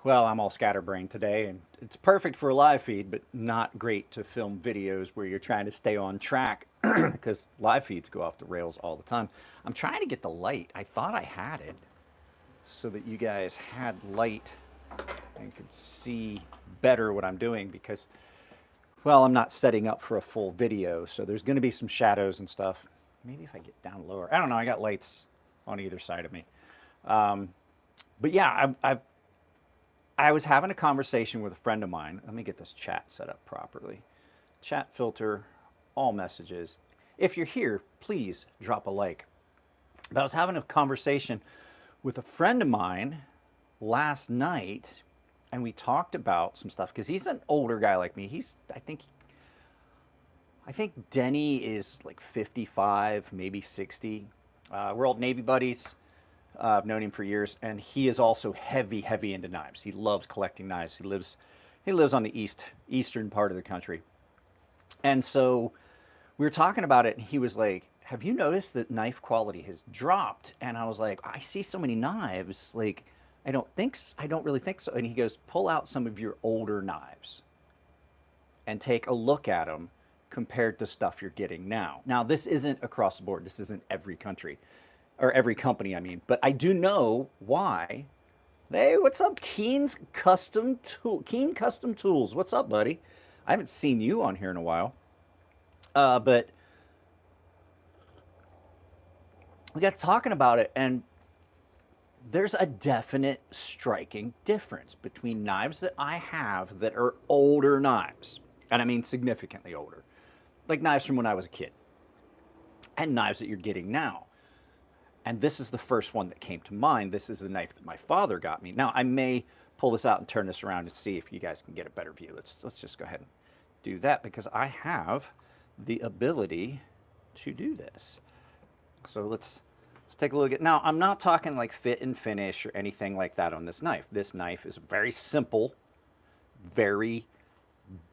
Well, I'm all scatterbrained today, and it's perfect for a live feed, but not great to film videos where you're trying to stay on track because live feeds go off the rails all the time. I'm trying to get the light. I thought I had it so that you guys had light and could see better what I'm doing because, well, I'm not setting up for a full video, so there's going to be some shadows and stuff. Maybe if I get down lower. I don't know. I got lights on either side of me. Um, but yeah, I was having a conversation with a friend of mine. Let me get this chat set up properly. Chat filter, all messages. If you're here, please drop a like. But I was having a conversation with a friend of mine last night, and we talked about some stuff because he's an older guy like me. I think Denny is like 55, maybe 60. We're old Navy buddies. I've known him for years, and he is also heavy, heavy into knives. He loves collecting knives. He lives on the eastern part of the country, and so we were talking about it, and he was like, "Have you noticed that knife quality has dropped?" And I was like, "I see so many knives. Like, I don't really think so." And he goes, "Pull out some of your older knives and take a look at them compared to stuff you're getting now." Now, this isn't across the board. This isn't every country or every company, I mean, but I do know why. Hey, what's up, Keen Custom Tools? What's up, buddy? I haven't seen you on here in a while. But we got talking about it, and there's a definite striking difference between knives that I have that are older knives, and I mean significantly older, like knives from when I was a kid, and knives that you're getting now. And this is the first one that came to mind. This is the knife that my father got me. Now, I may pull this out and turn this around and see if you guys can get a better view. Let's just go ahead and do that because I have the ability to do this. So let's take a look at. Now, I'm not talking like fit and finish or anything like that on this knife. This knife is very simple, very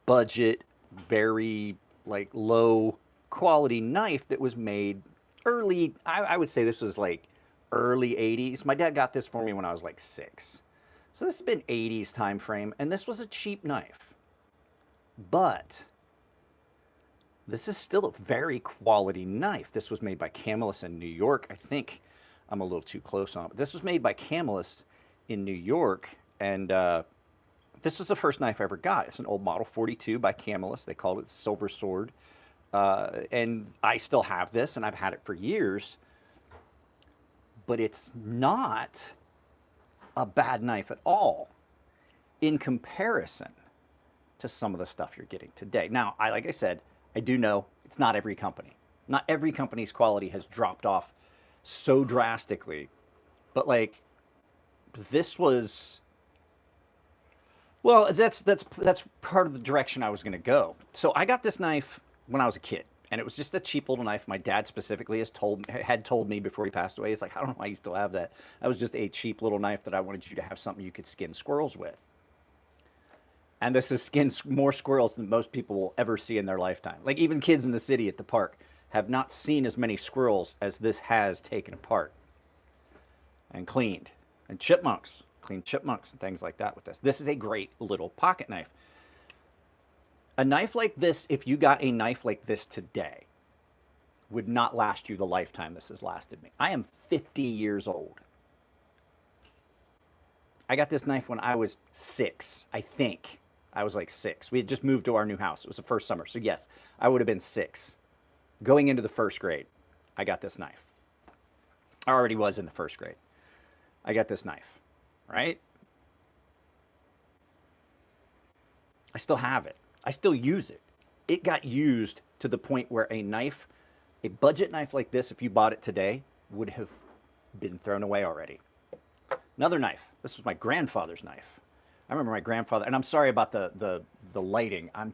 budget, very like low quality knife that was made early. I would say this was like early 80s. My dad got this for me when I was like 6. So this has been 80s time frame, and this was a cheap knife. But this is still a very quality knife. This was made by Camillus in New York. I think I'm a little too close on it. But this was made by Camillus in New York, and this was the first knife I ever got. It's an old model 42 by Camillus. They called it Silver Sword. And I still have this, and I've had it for years. But it's not a bad knife at all in comparison to some of the stuff you're getting today. Now, like I said, I do know it's not every company. Not every company's quality has dropped off so drastically. But like this was, well, that's part of the direction I was going to go. So I got this knife when I was a kid, and it was just a cheap little knife. My dad specifically had told me before he passed away. He's like, "I don't know why you still have that. That was just a cheap little knife that I wanted you to have something you could skin squirrels with." And this has skinned more squirrels than most people will ever see in their lifetime. Like even kids in the city at the park have not seen as many squirrels as this has taken apart and cleaned. And chipmunks, cleaned chipmunks and things like that with this. This is a great little pocket knife. A knife like this, if you got a knife like this today, would not last you the lifetime this has lasted me. I am 50 years old. I got this knife when I was 6, I think. I was like 6. We had just moved to our new house. It was the first summer. So yes, I would have been 6. Going into the first grade, I got this knife. I already was in the first grade. I got this knife, right? I still have it. I still use it. It got used to the point where a budget knife like this, if you bought it today, would have been thrown away already. Another knife. This was my grandfather's knife. I remember my grandfather, and I'm sorry about the lighting. I'm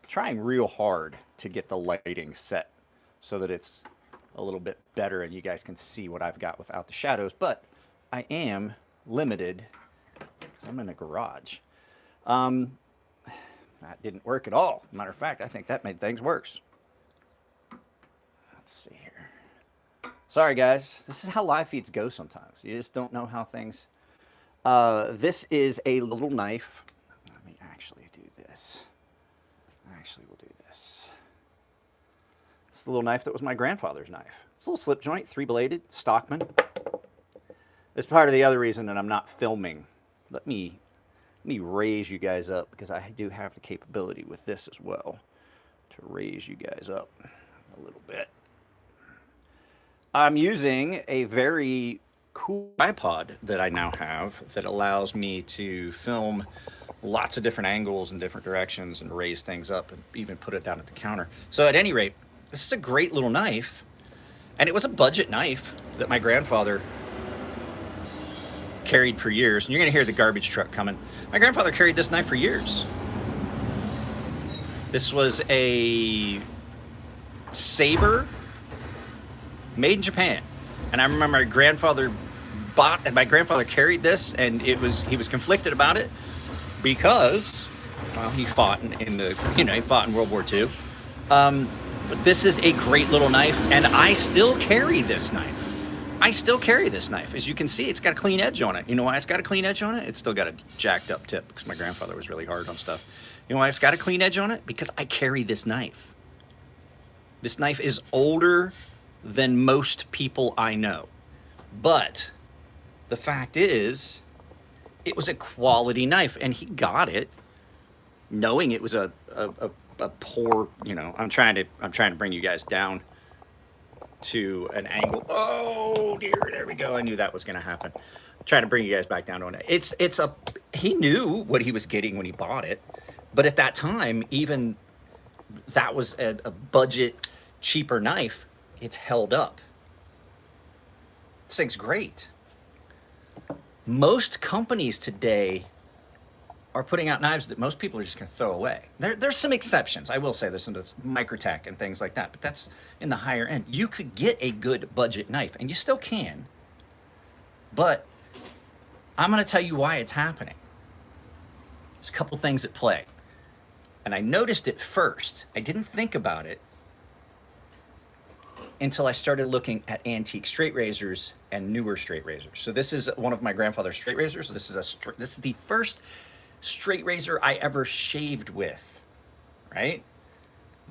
trying real hard to get the lighting set so that it's a little bit better and you guys can see what I've got without the shadows, but I am limited because I'm in a garage. That didn't work at all. Matter of fact, I think that made things worse. Let's see here. Sorry, guys. This is how live feeds go sometimes. You just don't know how things This is a little knife. Let me actually do this. Actually, we'll do this. It's the little knife that was my grandfather's knife. It's a little slip joint, 3-bladed, Stockman. It's part of the other reason that I'm not filming. Let me raise you guys up, because I do have the capability with this as well to raise you guys up a little bit. I'm using a very cool tripod that I now have that allows me to film lots of different angles and different directions and raise things up and even put it down at the counter. So at any rate, this is a great little knife, and it was a budget knife that my grandfather carried for years. And you're gonna hear the garbage truck coming. My grandfather carried this knife for years. This was a saber made in Japan. And I remember my grandfather carried this, and he was conflicted about it because, well, he fought he fought in World War II. But this is a great little knife, and I still carry this knife. As you can see, it's got a clean edge on it. You know why it's got a clean edge on it? It's still got a jacked up tip, because my grandfather was really hard on stuff. You know why it's got a clean edge on it? Because I carry this knife. This knife is older than most people I know. But the fact is, it was a quality knife, and he got it knowing it was a poor, I'm trying to bring you guys down to an angle. Oh dear, there we go. I knew that was going to happen. I'm trying to bring you guys back down on it. He knew what he was getting when he bought it, but at that time, even that was a budget, cheaper knife. It's held up. This thing's great. Most companies today are putting out knives that most people are just going to throw away. There's some exceptions. I will say there's some Microtech and things like that, but that's in the higher end. You could get a good budget knife, and you still can, but I'm going to tell you why it's happening. There's a couple things at play, and I noticed it first. I didn't think about it until I started looking at antique straight razors and newer straight razors. So this is one of my grandfather's straight razors. This is the first straight razor I ever shaved with, right?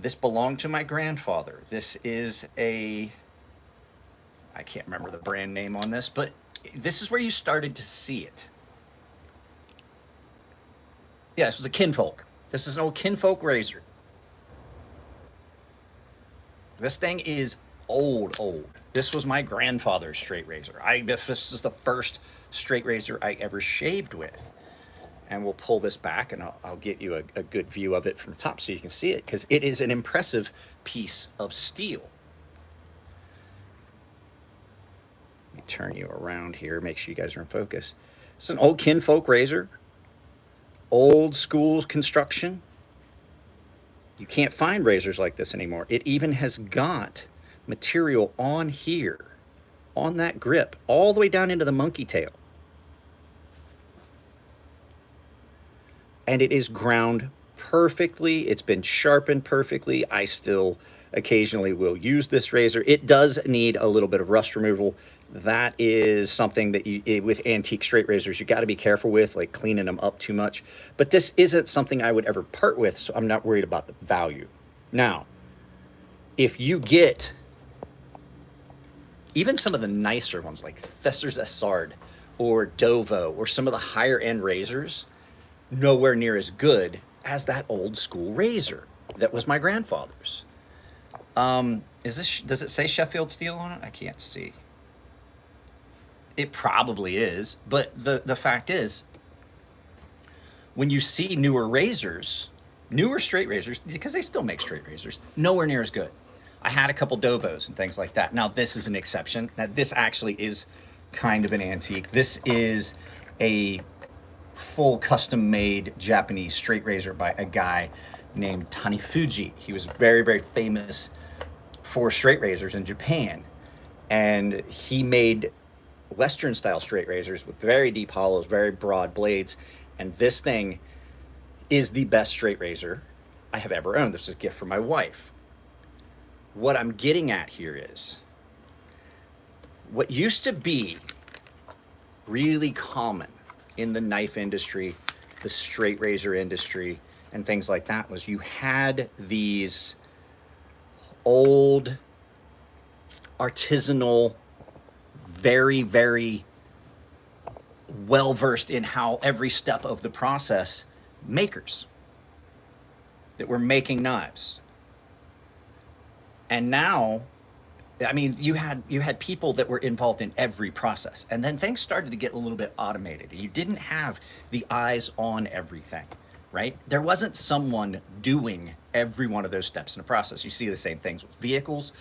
This belonged to my grandfather. This is I can't remember the brand name on this, but this is where you started to see it. Yeah, this was a Kinfolk. This is an old Kinfolk razor. This thing is old. This was my grandfather's straight razor. This is the first straight razor I ever shaved with. And we'll pull this back, and I'll get you a good view of it from the top so you can see it, because it is an impressive piece of steel. Let me turn you around here, make sure you guys are in focus. It's an old Kinfolk razor, old school construction. You can't find razors like this anymore. It even has got material on here, on that grip, all the way down into the monkey tail. And it is ground perfectly. It's been sharpened perfectly. I still occasionally will use this razor. It does need a little bit of rust removal. That is something that with antique straight razors, you got to be careful with, like cleaning them up too much. But this isn't something I would ever part with, so I'm not worried about the value. Now, if you get even some of the nicer ones like Fesser's Essard or Dovo or some of the higher end razors, nowhere near as good as that old school razor that was my grandfather's. Does it say Sheffield steel on it? I can't see. It probably is, but the fact is, when you see newer razors, newer straight razors, because they still make straight razors, nowhere near as good. I had a couple Dovos and things like that. Now this is an exception. Now this actually is kind of an antique. This is a full custom-made Japanese straight razor by a guy named Tanifuji. He was very, very famous for straight razors in Japan, and he made Western style straight razors with very deep hollows, very broad blades, and this thing is the best straight razor I have ever owned. This is a gift from my wife. What I'm getting at here is, what used to be really common in the knife industry, the straight razor industry, and things like that was you had these old artisanal, very, very well versed in how every step of the process makers that were making knives. And now, I mean, you had people that were involved in every process, and then things started to get a little bit automated. You didn't have the eyes on everything, right? There wasn't someone doing every one of those steps in the process. You see the same things with vehicles.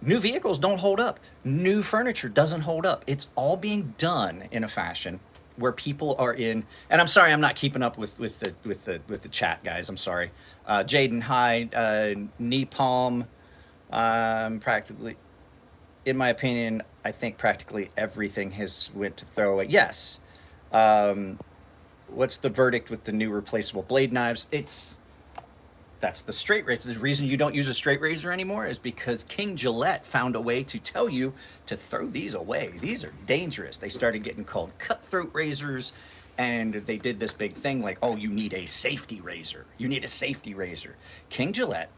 New vehicles don't hold up. New furniture doesn't hold up. It's all being done in a fashion where people are in. And I'm sorry, I'm not keeping up with the chat, guys. I'm sorry. Jaden, hi. Knee palm. Practically, in my opinion, I think practically everything has went to throwaway. Yes. What's the verdict with the new replaceable blade knives? That's the straight razor. The reason you don't use a straight razor anymore is because King Gillette found a way to tell you to throw these away. These are dangerous. They started getting called cutthroat razors, and they did this big thing like, oh, you need a safety razor. You need a safety razor. King Gillette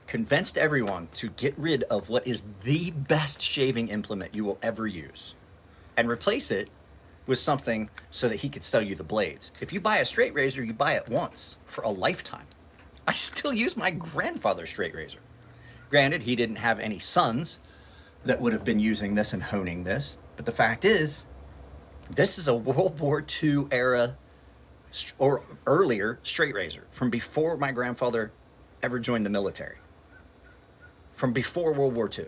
convinced everyone to get rid of what is the best shaving implement you will ever use and replace it with something so that he could sell you the blades. If you buy a straight razor, you buy it once for a lifetime. I still use my grandfather's straight razor. Granted, he didn't have any sons that would have been using this and honing this, but the fact is, this is a World War II era or earlier straight razor from before my grandfather ever joined the military. From before World War II.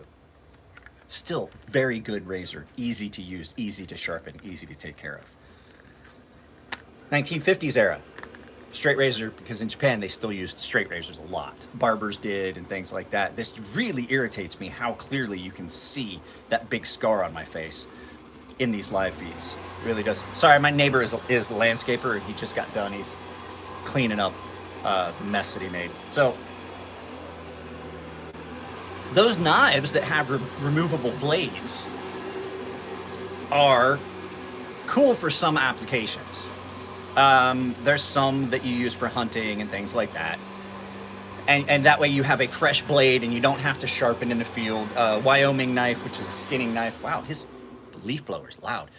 Still very good razor, easy to use, easy to sharpen, easy to take care of. 1950s era, straight razor, because in Japan they still used straight razors a lot. Barbers did and things like that. This really irritates me how clearly you can see that big scar on my face in these live feeds. It really does. Sorry, my neighbor is the landscaper. He just got done. He's cleaning up the mess that he made. So those knives that have removable blades are cool for some applications. There's some that you use for hunting and things like that. And that way you have a fresh blade and you don't have to sharpen in the field. Wyoming knife, which is a skinning knife. Wow, his leaf blower is loud.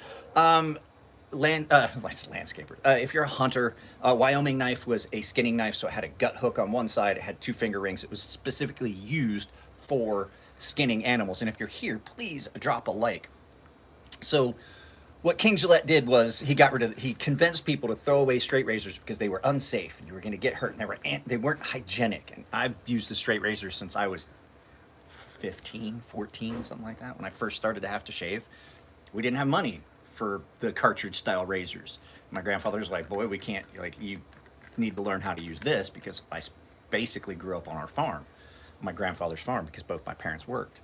Landscaper. If you're a hunter, Wyoming knife was a skinning knife, so it had a gut hook on one side. It had 2 finger rings. It was specifically used for skinning animals. And if you're here, please drop a like. So what King Gillette did was he convinced people to throw away straight razors because they were unsafe and you were going to get hurt and they weren't hygienic. And I've used the straight razor since I was 15, 14, something like that. When I first started to have to shave, we didn't have money for the cartridge style razors. My grandfather was like, boy, we can't, like, you need to learn how to use this, because I basically grew up on our farm, my grandfather's farm, because both my parents worked.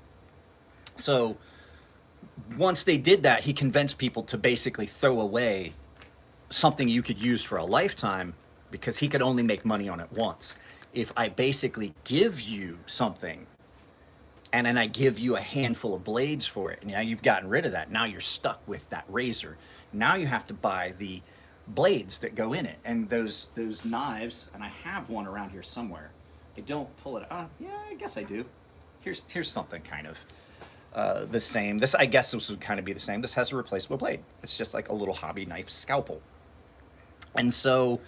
So once they did that, he convinced people to basically throw away something you could use for a lifetime, because he could only make money on it once. If I basically give you something and then I give you a handful of blades for it, and now you've gotten rid of that, now you're stuck with that razor. Now you have to buy the blades that go in it. And those knives, and I have one around here somewhere. I don't pull it. Yeah, I guess I do. Here's something kind of the same. I guess this would kind of be the same. This has a replaceable blade. It's just like a little hobby knife scalpel. And so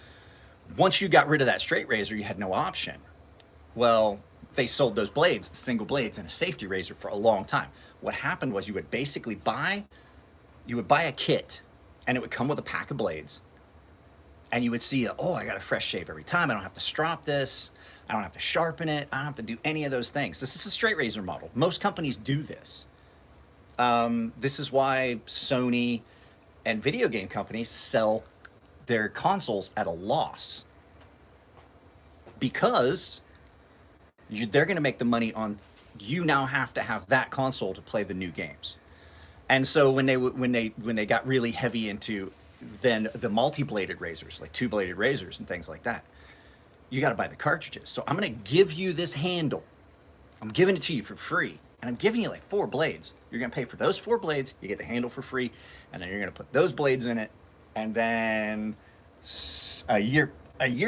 once you got rid of that straight razor, you had no option. Well, they sold those blades, the single blades, in a safety razor for a long time. What happened was you would basically buy a kit, and it would come with a pack of blades. And you would see, oh, I got a fresh shave every time. I don't have to strop this. I don't have to sharpen it. I don't have to do any of those things. This is a straight razor model. Most companies do this. This is why Sony and video game companies sell their consoles at a loss, because they're going to make the money on, you now have to have that console to play the new games. And so when they got really heavy into then the multi-bladed razors, like 2-bladed razors and things like that, you got to buy the cartridges. So I'm going to give you this handle. I'm giving it to you for free, And I'm giving you like 4 blades. You're gonna pay for those 4 blades, you get the handle for free, and then you're gonna put those blades in it, and then a year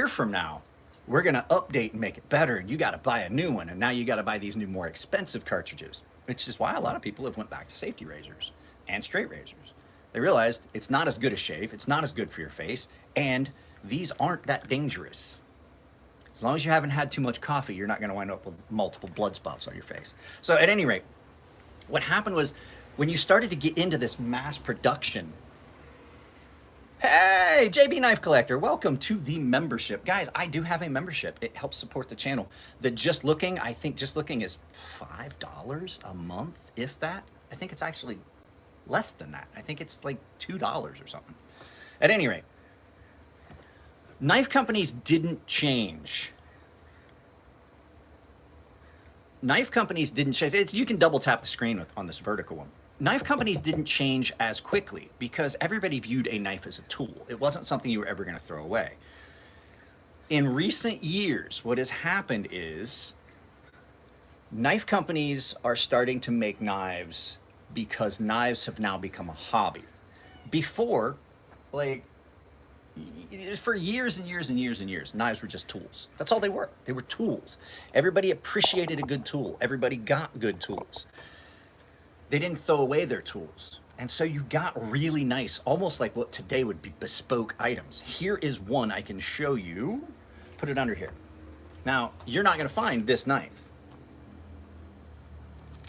from now, we're gonna update and make it better, and you gotta buy a new one, and now you gotta buy these new, more expensive cartridges, which is why a lot of people have went back to safety razors and straight razors. They realized it's not as good a shave, it's not as good for your face, and these aren't that dangerous. As long as you haven't had too much coffee, you're not gonna wind up with multiple blood spots on your face. So at any rate, what happened was when you started to get into this mass production, hey, JB Knife Collector, welcome to the membership. Guys, I do have a membership. It helps support the channel. The Just Looking, I think Just Looking is $5 a month, if that. I think it's actually less than that. I think it's like $2 or something. At any rate, knife companies didn't change. Knife companies didn't change. You can double tap the screen on this vertical one. Knife companies didn't change as quickly because everybody viewed a knife as a tool. It wasn't something you were ever going to throw away. In recent years, what has happened is knife companies are starting to make knives because knives have now become a hobby. Before, like, for years and years and years and years, knives were just tools. That's all they were. They were tools. Everybody appreciated a good tool. Everybody got good tools. They didn't throw away their tools. And so you got really nice, almost like what today would be bespoke items. Here is one I can show you. Put it under here. Now, you're not gonna find this knife.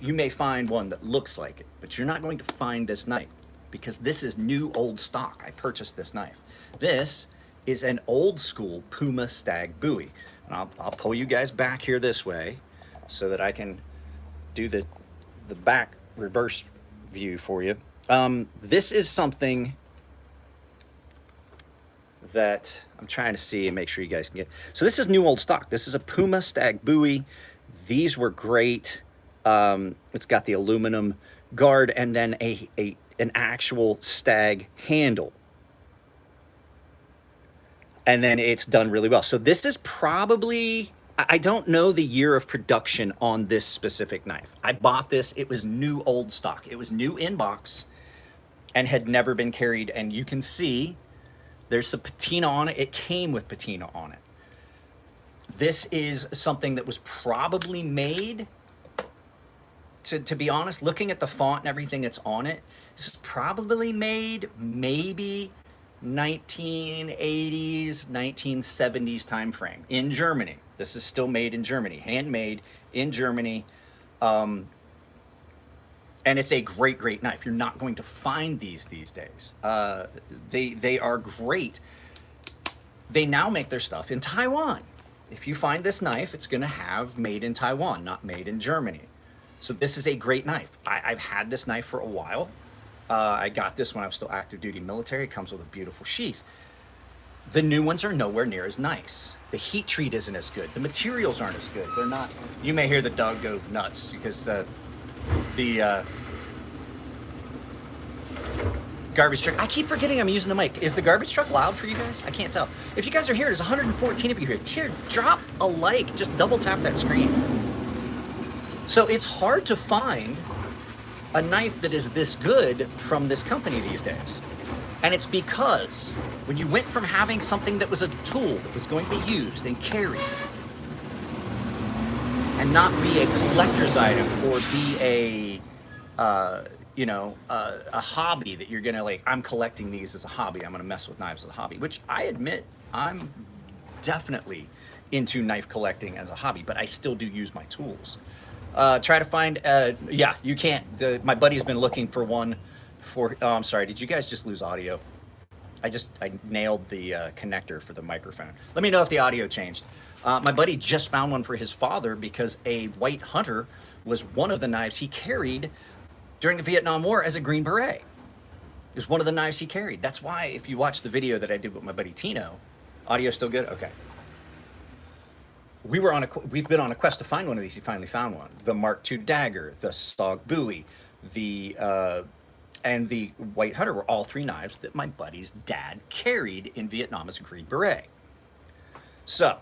You may find one that looks like it, but you're not going to find this knife because this is new old stock. I purchased this knife. This is an old school Puma Stag Bowie. And I'll pull you guys back here this way so that I can do the back reverse view for you. This is something that I'm trying to see and make sure you guys can get. So this is new old stock. This is a Puma Stag Bowie. These were great. It's got the aluminum guard and then an actual stag handle. And then it's done really well. So this is probably, I don't know the year of production on this specific knife. I bought this, it was new old stock. It was new in box and had never been carried. And you can see there's some patina on it. It came with patina on it. This is something that was probably made, to be honest, looking at the font and everything that's on it, this is probably made maybe 1980s, 1970s time frame in Germany. This is still made in Germany, handmade in Germany. And it's a great, great knife. You're not going to find these days. They are great. They now make their stuff in Taiwan. If you find this knife, it's gonna have made in Taiwan, not made in Germany. So this is a great knife. I've had this knife for a while. I got this when I was still active duty military. It comes with a beautiful sheath. The new ones are nowhere near as nice. The heat treat isn't as good. The materials aren't as good. They're not, you may hear the dog go nuts because the garbage truck, I keep forgetting I'm using the mic. Is the garbage truck loud for you guys? I can't tell. If you guys are here, there's 114 of you here. Here, drop a like, just double tap that screen. So it's hard to find a knife that is this good from this company these days. And it's because when you went from having something that was a tool that was going to be used and carried and not be a collector's item or be a hobby that you're gonna like, I'm collecting these as a hobby, I'm gonna mess with knives as a hobby, which I admit I'm definitely into knife collecting as a hobby, but I still do use my tools. Try to find, yeah, you can't. My buddy's been looking for one for, oh, I'm sorry, did you guys just lose audio? I nailed the connector for the microphone. Let me know if the audio changed. My buddy just found one for his father because a White Hunter was one of the knives he carried during the Vietnam War as a Green Beret. It was one of the knives he carried. That's why if you watch the video that I did with my buddy Tino, audio still good? Okay. We've been on a quest to find one of these. He finally found one. The Mark II dagger, the Stog Bowie, and the White Hunter were all 3 knives that my buddy's dad carried in Vietnam as a Green Beret. So,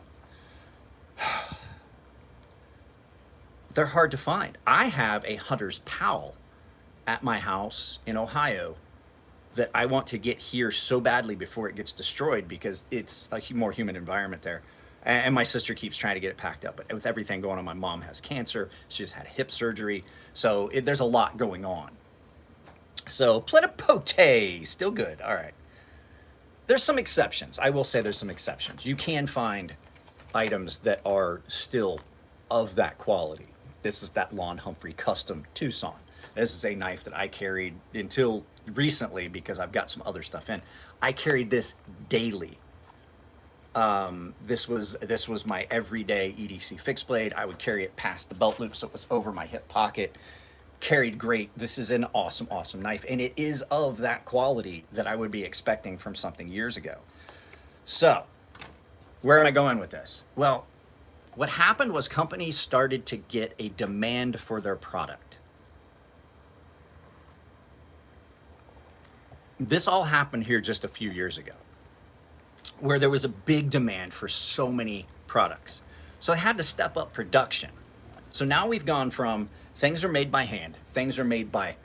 they're hard to find. I have a hunter's pal at my house in Ohio that I want to get here so badly before it gets destroyed, because it's a more human environment there. And my sister keeps trying to get it packed up. But with everything going on, my mom has cancer. She just had hip surgery. So there's a lot going on. So plenipote, still good. All right. There's some exceptions. I will say there's some exceptions. You can find items that are still of that quality. This is that Lon Humphrey Custom Tucson. This is a knife that I carried until recently because I've got some other stuff in. I carried this daily. This was my everyday EDC fixed blade. I would carry it past the belt loop, so it was over my hip pocket. Carried great. This is an awesome, awesome knife, and it is of that quality that I would be expecting from something years ago. So, where am I going with this? Well, what happened was companies started to get a demand for their product. This all happened here just a few years ago, where there was a big demand for so many products. So I had to step up production. So now we've gone from things are made by hand, things are made by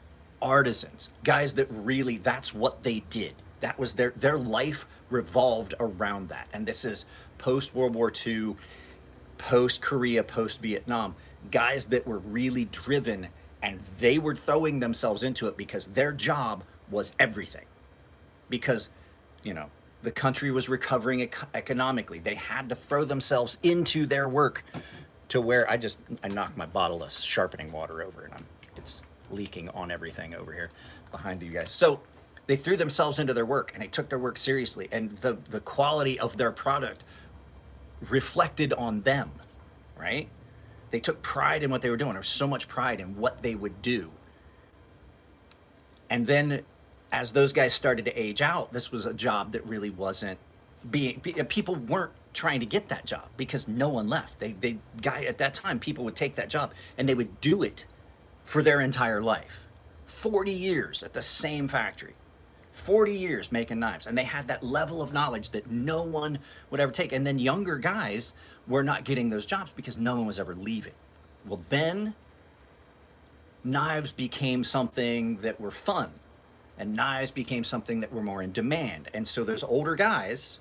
artisans, guys that really, that's what they did. That was their life revolved around that. And this is post-World War II, post-Korea, post-Vietnam, guys that were really driven, and they were throwing themselves into it because their job was everything. Because, you know, the country was recovering economically. They had to throw themselves into their work, to where I knocked my bottle of sharpening water over, and it's leaking on everything over here behind you guys. So they threw themselves into their work, and they took their work seriously, and the quality of their product reflected on them, right? They took pride in what they were doing. There was so much pride in what they would do. And then as those guys started to age out, this was a job that really wasn't people weren't trying to get that job because no one left. At that time, people would take that job and they would do it for their entire life. 40 years at the same factory, 40 years making knives. And they had that level of knowledge that no one would ever take. And then younger guys were not getting those jobs because no one was ever leaving. Well, then knives became something that were fun, and knives became something that were more in demand. And so those older guys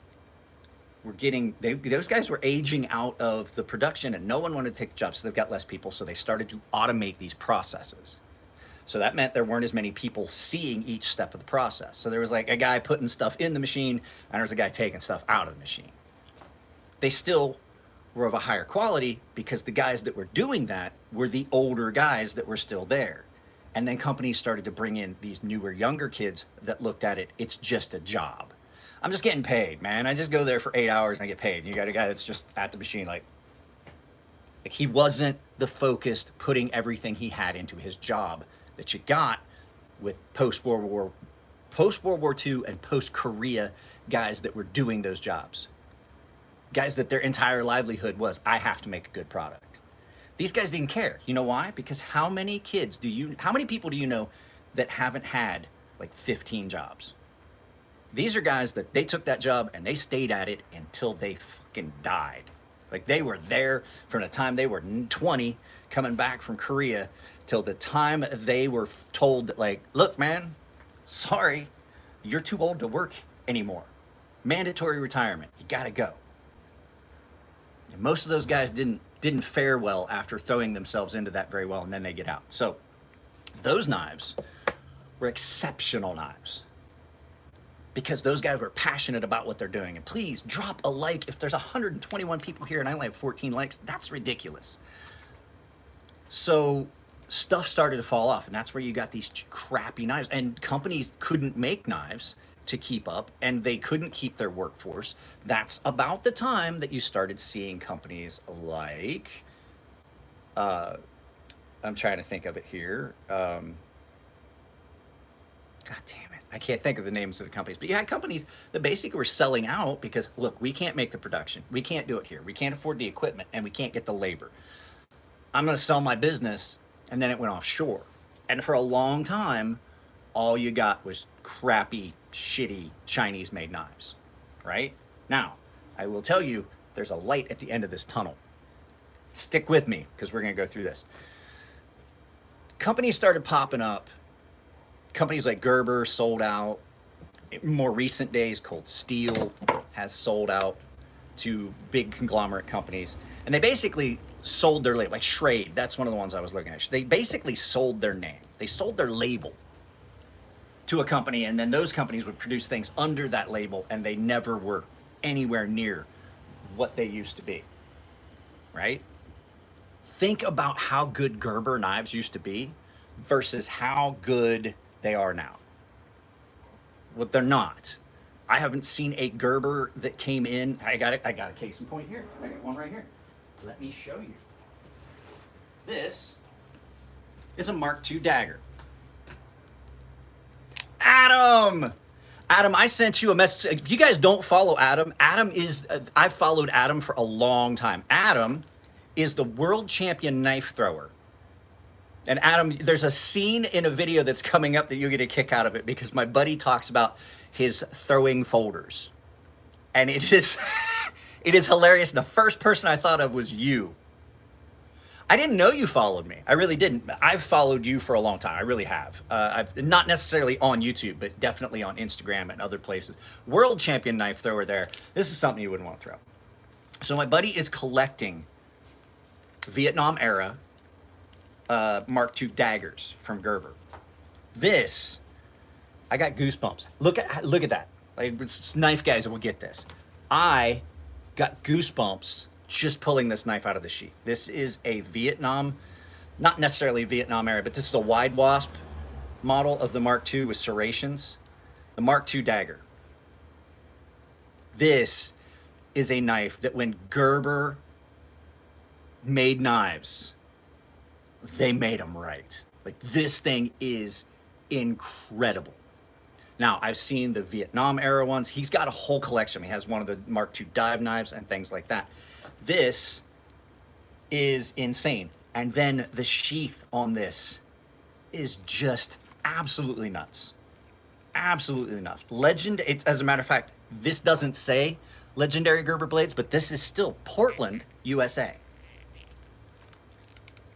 were those guys were aging out of the production, and no one wanted to take the job, so they've got less people, so they started to automate these processes. So that meant there weren't as many people seeing each step of the process. So there was like a guy putting stuff in the machine, and there was a guy taking stuff out of the machine. They still were of a higher quality because the guys that were doing that were the older guys that were still there. And then companies started to bring in these newer, younger kids that looked at it, it's just a job. I'm just getting paid, man. I just go there for 8 hours and I get paid. And you got a guy that's just at the machine, like he wasn't the focused, putting everything he had into his job that you got with post-World War II and post-Korea guys that were doing those jobs. Guys that their entire livelihood was, I have to make a good product. These guys didn't care. You know why? Because how many people do you know that haven't had like 15 jobs? These are guys that they took that job and they stayed at it until they fucking died. Like they were there from the time they were 20 coming back from Korea till the time they were told that, like, look, man, sorry, you're too old to work anymore. Mandatory retirement. You gotta go. And most of those guys didn't fare well after throwing themselves into that very well, and then they get out. So those knives were exceptional knives because those guys were passionate about what they're doing. And please drop a like. If there's 121 people here and I only have 14 likes, that's ridiculous. So stuff started to fall off, and that's where you got these crappy knives, and companies couldn't make knives to keep up, and they couldn't keep their workforce. That's about the time that you started seeing companies like, I'm trying to think of it here. God damn it. I can't think of the names of the companies, but you had companies that basically were selling out because, look, we can't make the production. We can't do it here. We can't afford the equipment, and we can't get the labor. I'm going to sell my business, and then it went offshore. And for a long time, all you got was crappy, shitty Chinese-made knives, right? Now, I will tell you, there's a light at the end of this tunnel. stick with me because we're going to go through this. Companies started popping up. Companies like Gerber sold out. In more recent days, Cold Steel has sold out to big conglomerate companies. And they basically sold their label, like Schrade, that's one of the ones I was looking at. They basically sold their name. They sold their label to a company, and then those companies would produce things under that label, and they never were anywhere near what they used to be, right? Think about how good Gerber knives used to be versus how good they are now. Well, they're not. I haven't seen a Gerber that came in. I got a case in point here. I got one right here. Let me show you. This is a Mark II dagger. Adam, I sent you a message. If you guys don't follow Adam, I've followed Adam for a long time. Adam is the world champion knife thrower. And Adam, there's a scene in a video that's coming up that you'll get a kick out of it because my buddy talks about his throwing folders. And it is, it is hilarious. The first person I thought of was you. I didn't know you followed me. I really didn't. I've followed you for a long time. I really have. I've not necessarily on YouTube, but definitely on Instagram and other places. World champion knife thrower there. This is something you wouldn't want to throw. So my buddy is collecting Vietnam era Mark II daggers from Gerber. This, I got goosebumps. Look at that. Like, it's knife guys will get this. I got goosebumps just pulling this knife out of the sheath. This is a Vietnam, not necessarily Vietnam era, but this is a wide wasp model of the Mark II with serrations. The Mark II dagger. This is a knife that when Gerber made knives, they made them right. Like, this thing is incredible. Now, I've seen the Vietnam era ones. He's got a whole collection. He has one of the Mark II dive knives and things like that. This is insane. And then the sheath on this is just absolutely nuts. Absolutely nuts. It's, as a matter of fact, this doesn't say legendary Gerber blades, but this is still Portland, USA.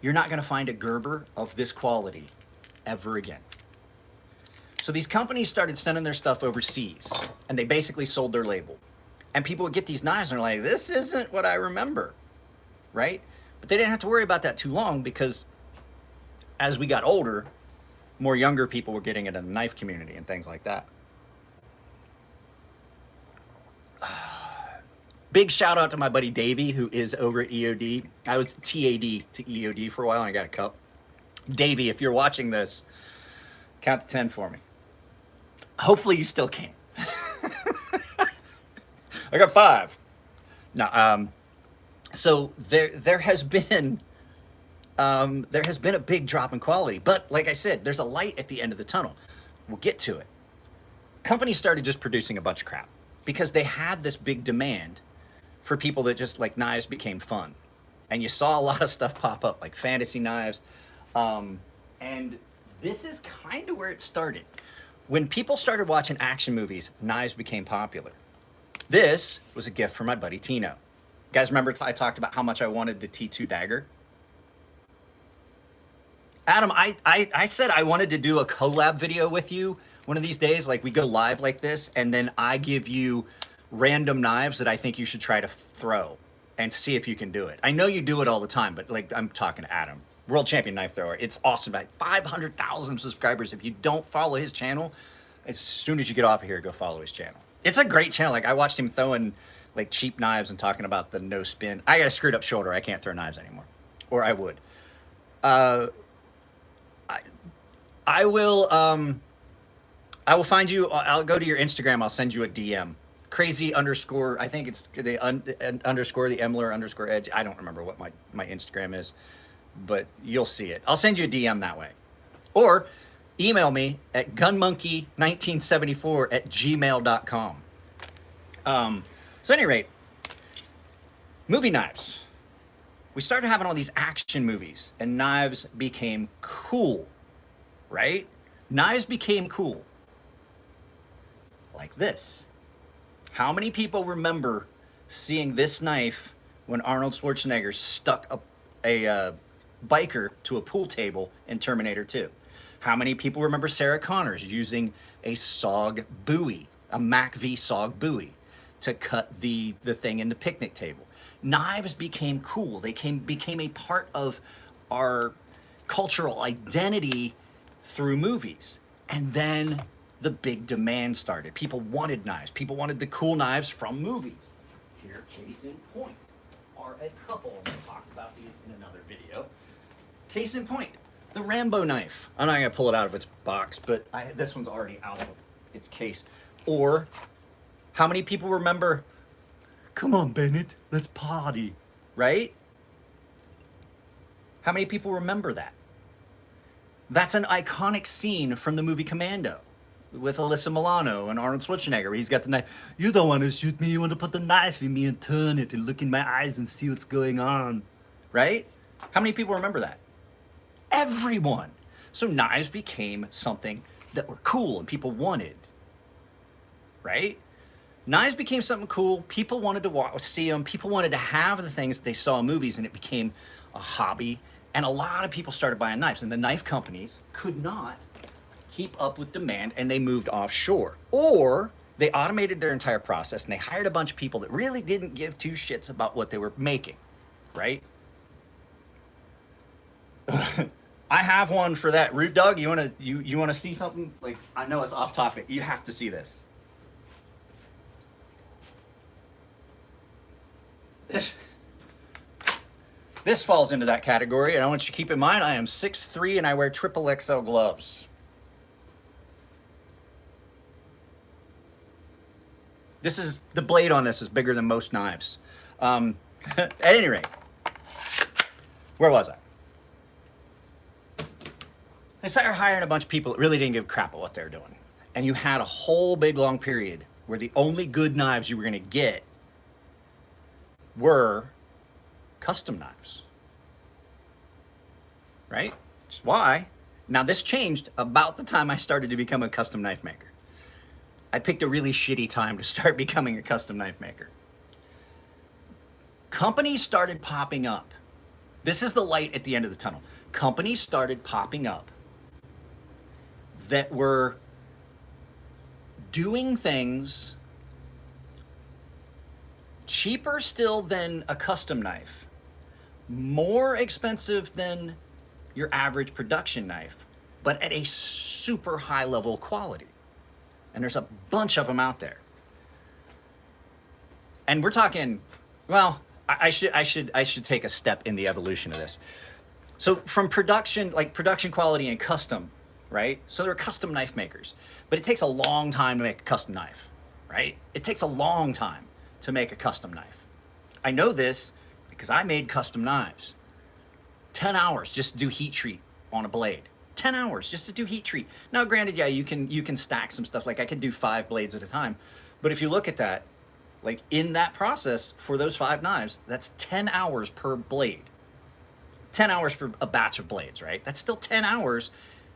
You're not going to find a Gerber of this quality ever again. So these companies started sending their stuff overseas, and they basically sold their label. And people would get these knives and they're like, this isn't what I remember, right? But they didn't have to worry about that too long because as we got older, more younger people were getting it in the knife community and things like that. Big shout out to my buddy Davey, who is over at EOD. I was TAD to EOD for a while and I got a cup. Davey, if you're watching this, count to 10 for me. Hopefully you still can. I got 5. Now, so there has been a big drop in quality, but like I said, there's a light at the end of the tunnel. We'll get to it. Companies started just producing a bunch of crap because they had this big demand for people that just like knives became fun. And you saw a lot of stuff pop up like fantasy knives. And this is kind of where it started. When people started watching action movies, knives became popular. This was a gift from my buddy Tino. You guys remember I talked about how much I wanted the T2 dagger? Adam, I said I wanted to do a collab video with you one of these days. Like we go live like this, and then I give you random knives that I think you should try to throw and see if you can do it. I know you do it all the time, but like I'm talking to Adam, world champion knife thrower. It's awesome. Like 500,000 subscribers. If you don't follow his channel, as soon as you get off of here, go follow his channel. It's a great channel. Like I watched him throwing like cheap knives and talking about the no spin. I got a screwed up shoulder. I can't throw knives anymore, or I would. I will find you. I'll go to your Instagram. I'll send you a DM. Crazy underscore. I think it's the underscore the Emler underscore edge. I don't remember what my Instagram is, but you'll see it. I'll send you a DM that way, or email me at gunmonkey1974@gmail.com. So at any rate, movie knives. We started having all these action movies, and knives became cool, right? Knives became cool. Like this. How many people remember seeing this knife when Arnold Schwarzenegger stuck a biker to a pool table in Terminator 2? How many people remember Sarah Connors using a SOG buoy, a Mac V SOG buoy, to cut the thing in the picnic table? Knives became cool. They became a part of our cultural identity through movies. And then the big demand started. People wanted knives. People wanted the cool knives from movies. Here, case in point, are a couple. We talked about these in another video. Case in point, the Rambo knife. I'm not gonna pull it out of its box, but this one's already out of its case. Or, how many people remember, come on, Bennett, let's party, right? How many people remember that? That's an iconic scene from the movie Commando with Alyssa Milano and Arnold Schwarzenegger, where he's got the knife. You don't want to shoot me, you want to put the knife in me and turn it and look in my eyes and see what's going on, right? How many people remember that? Everyone. So knives became something that were cool and people wanted, right? Knives became something cool. People wanted to see them. People wanted to have the things they saw in movies, and it became a hobby. And a lot of people started buying knives, and the knife companies could not keep up with demand, and they moved offshore. Or they automated their entire process, and they hired a bunch of people that really didn't give two shits about what they were making, right? I have one for that. Root Dog, you wanna see something? Like, I know it's off topic. You have to see this. This falls into that category, and I want you to keep in mind I am 6'3" and I wear triple XL gloves. This is, the blade on this is bigger than most knives. At any rate, where was I? They started hiring a bunch of people that really didn't give a crap about what they were doing. And you had a whole big long period where the only good knives you were gonna get were custom knives, right? That's why. Now this changed about the time I started to become a custom knife maker. I picked a really shitty time to start becoming a custom knife maker. Companies started popping up. This is the light at the end of the tunnel. Companies started popping up that were doing things cheaper still than a custom knife, more expensive than your average production knife, but at a super high level of quality. And there's a bunch of them out there. And we're talking, well, I should take a step in the evolution of this. So from production, like production quality and custom, right? So there are custom knife makers, but it takes a long time to make a custom knife, right? It takes a long time to make a custom knife. I know this because I made custom knives. 10 hours just to do heat treat on a blade. 10 hours just to do heat treat. Now granted, yeah, you can stack some stuff, like I can do 5 blades at a time. But if you look at that, like in that process for those 5 knives, that's 10 hours per blade. 10 hours for a batch of blades, right? That's still 10 hours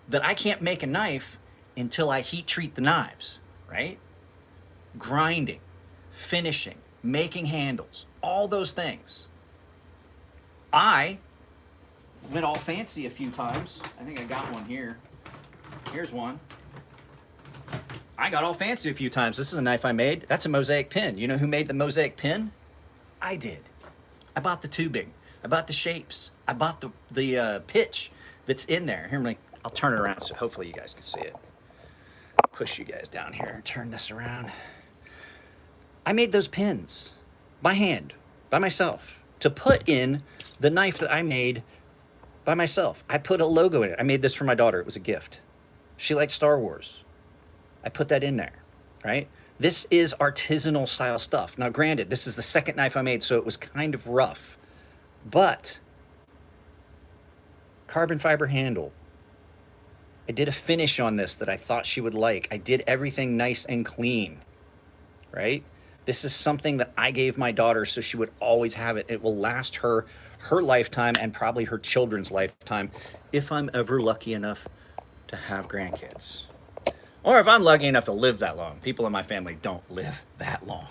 that I can't make a knife until I heat treat the knives, right? Grinding, finishing, making handles, all those things. I went all fancy a few times. I think I got one here. Here's one. I got all fancy a few times. This is a knife I made. That's a mosaic pin. You know who made the mosaic pin? I did. I bought the tubing. I bought the shapes. I bought the pitch that's in there. Here, I'll turn it around so hopefully you guys can see it. Push you guys down here and turn this around. I made those pins by hand, by myself, to put in the knife that I made by myself. I put a logo in it. I made this for my daughter. It was a gift. She liked Star Wars. I put that in there, right? This is artisanal style stuff. Now, granted, this is the second knife I made, so it was kind of rough, but carbon fiber handle. I did a finish on this that I thought she would like. I did everything nice and clean, right? This is something that I gave my daughter so she would always have it. It will last her lifetime and probably her children's lifetime if I'm ever lucky enough to have grandkids. Or if I'm lucky enough to live that long. People in my family don't live that long.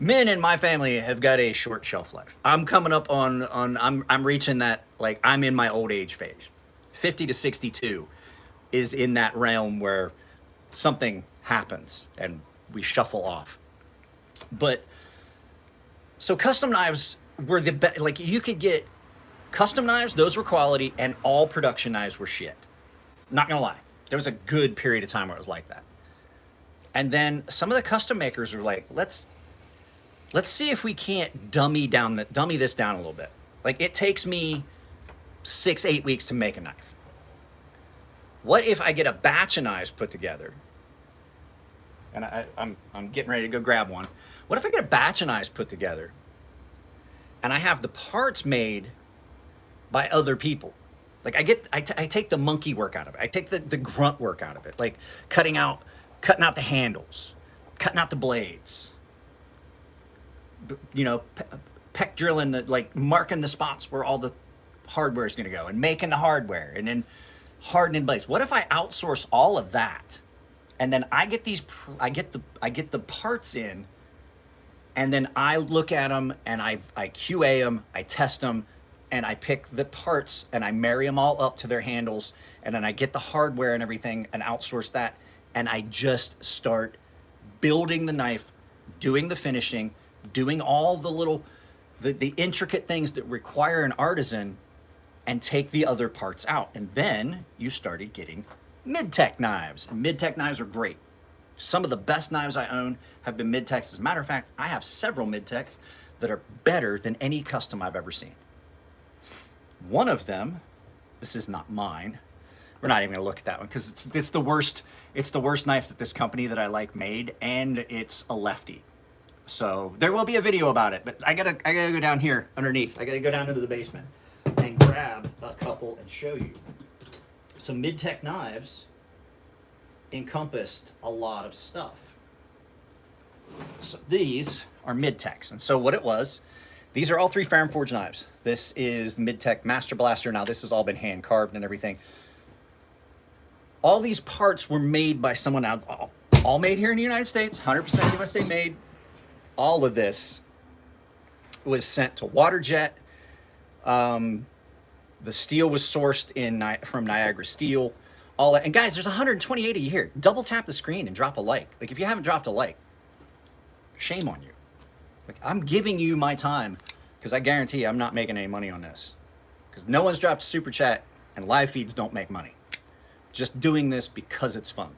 Men in my family have got a short shelf life. I'm coming up on I'm reaching that, like, I'm in my old age phase. 50 to 62 is in that realm where something happens and we shuffle off. But so custom knives were the best. Like, you could get custom knives, those were quality, and all production knives were shit. Not gonna lie, there was a good period of time where it was like that. And then some of the custom makers were like, let's see if we can't dummy this down a little bit. Like, it takes me 6-8 weeks to make a knife. What if I get a batch of knives put together? And I'm getting ready to go grab one. What if I get a batch of knives put together and I have the parts made by other people? Like, I take the monkey work out of it. I take the grunt work out of it. Like cutting out the handles, cutting out the blades, you know, peck drilling, like marking the spots where all the hardware is going to go, and making the hardware, and then hardening blades. What if I outsource all of that, and then I get the parts in, and then I look at them and I QA them, I test them, and I pick the parts and I marry them all up to their handles, and then I get the hardware and everything and outsource that, and I just start building the knife, doing the finishing, doing all the little, the intricate things that require an artisan, and take the other parts out. And then you started getting midtech knives. And midtech knives are great. Some of the best knives I own have been midtechs. As a matter of fact, I have several midtechs that are better than any custom I've ever seen. One of them, this is not mine. We're not even gonna look at that one because it's the worst. It's the worst knife that this company that I like made, and it's a lefty. So there will be a video about it, but I gotta go down here underneath. I gotta go down into the basement and grab a couple and show you. So midtech knives encompassed a lot of stuff. So these are midtechs, and so what it was, these are all 3 Farron Forge knives. This is midtech Master Blaster. Now this has all been hand carved and everything. All these parts were made by someone out, all made here in the United States, 100% USA made. All of this was sent to Waterjet. The steel was sourced from Niagara Steel. All that. And guys, there's 128 of you here. Double tap the screen and drop a like. Like, if you haven't dropped a like, shame on you. Like, I'm giving you my time because I guarantee you I'm not making any money on this. Because no one's dropped a super chat, and live feeds don't make money. Just doing this because it's fun.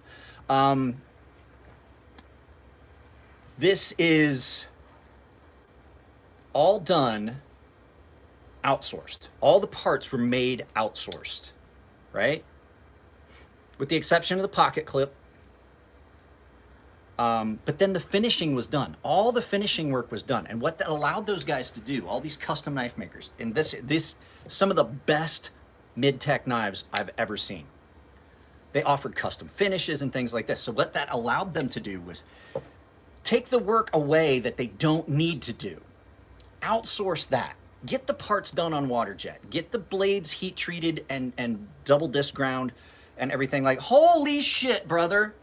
This is all done outsourced. All the parts were made outsourced, right? With the exception of the pocket clip. But then the finishing was done. All the finishing work was done. And what that allowed those guys to do, all these custom knife makers, and this some of the best mid-tech knives I've ever seen. They offered custom finishes and things like this. So what that allowed them to do was take the work away that they don't need to do. Outsource that. Get the parts done on Waterjet. Get the blades heat treated and double disc ground and everything. Like, holy shit, brother.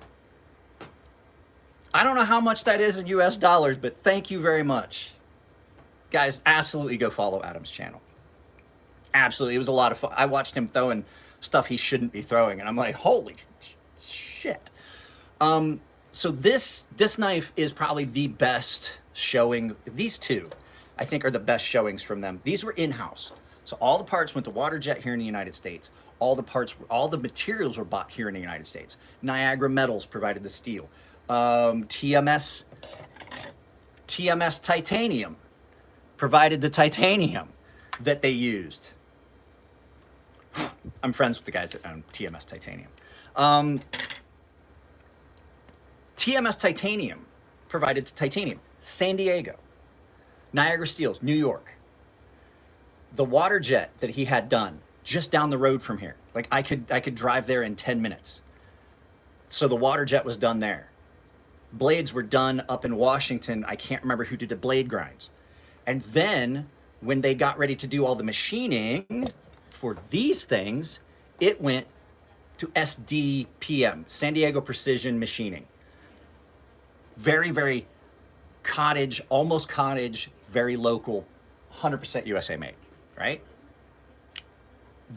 I don't know how much that is in US dollars, but thank you very much. Guys, absolutely go follow Adam's channel. Absolutely. It was a lot of fun. I watched him throwing stuff he shouldn't be throwing, and I'm like, holy shit. So this knife is probably the best showing. These two, I think, are the best showings from them. These were in-house. So all the parts went to Waterjet here in the United States. All the materials were bought here in the United States. Niagara Metals provided the steel. TMS Titanium provided the titanium that they used. I'm friends with the guys that own TMS Titanium. TMS Titanium provided titanium. San Diego. Niagara Steels, New York. The Waterjet that he had done just down the road from here. Like, I could drive there in 10 minutes. So the Waterjet was done there. Blades were done up in Washington. I can't remember who did the blade grinds. And then when they got ready to do all the machining for these things, it went to SDPM, San Diego Precision Machining. Very, very cottage, almost cottage, very local, 100% USA made, right?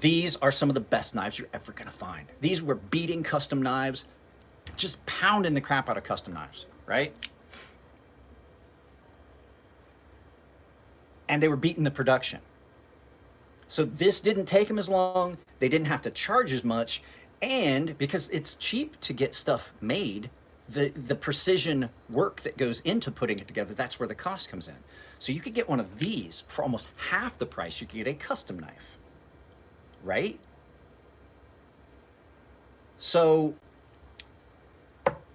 These are some of the best knives you're ever gonna find. These were beating custom knives, just pounding the crap out of custom knives, right? And they were beating the production. So this didn't take them as long. They didn't have to charge as much. And because it's cheap to get stuff made, the precision work that goes into putting it together, that's where the cost comes in. So you could get one of these for almost half the price you could get a custom knife, right? So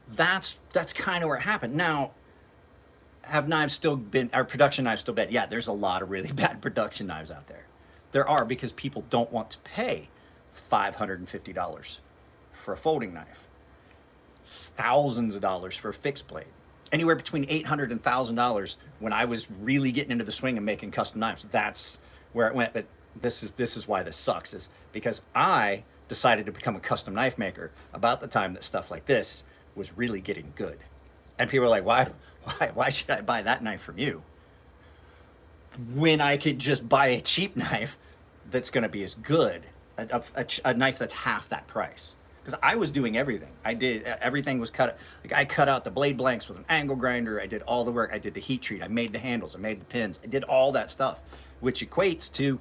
that's kind of where it happened. Now, have knives still been, are production knives still bad? Yeah, there's a lot of really bad production knives out there. There are, because people don't want to pay $550 for a folding knife, thousands of dollars for a fixed blade, anywhere between $800 and $1,000. When I was really getting into the swing of making custom knives, that's where it went. But this is why this sucks, is because I decided to become a custom knife maker about the time that stuff like this was really getting good. And people are like, why should I buy that knife from you when I could just buy a cheap knife that's going to be as good, a knife that's half that price? Because I was doing everything. Everything was cut. Like, I cut out the blade blanks with an angle grinder. I did all the work. I did the heat treat. I made the handles. I made the pins. I did all that stuff, which equates to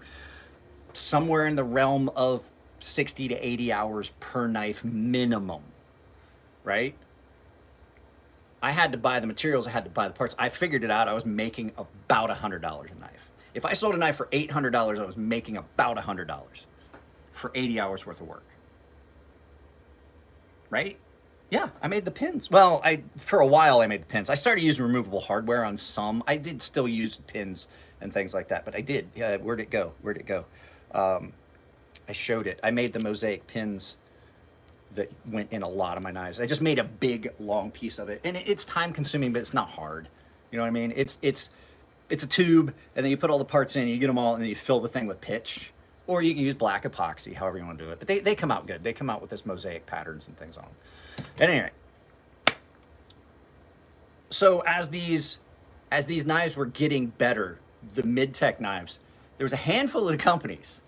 somewhere in the realm of 60 to 80 hours per knife minimum, right? I had to buy the materials, I had to buy the parts. I figured it out. I was making about $100 a knife. If I sold a knife for $800, I was making about $100 for 80 hours worth of work. Right? Yeah, I made the pins. Well, for a while I made the pins. I started using removable hardware on some. I did still use pins and things like that, but I did. Where'd it go? Where'd it go? I showed it. I made the mosaic pins that went in a lot of my knives. I just made a big long piece of it, and it's time consuming, but it's not hard. You know what I mean? It's a tube, and then you put all the parts in, you get them all, and then you fill the thing with pitch, or you can use black epoxy, however you want to do it. But they come out good. They come out with this mosaic patterns and things on them. At any rate, so as these knives were getting better, the mid-tech knives, there was a handful of companies,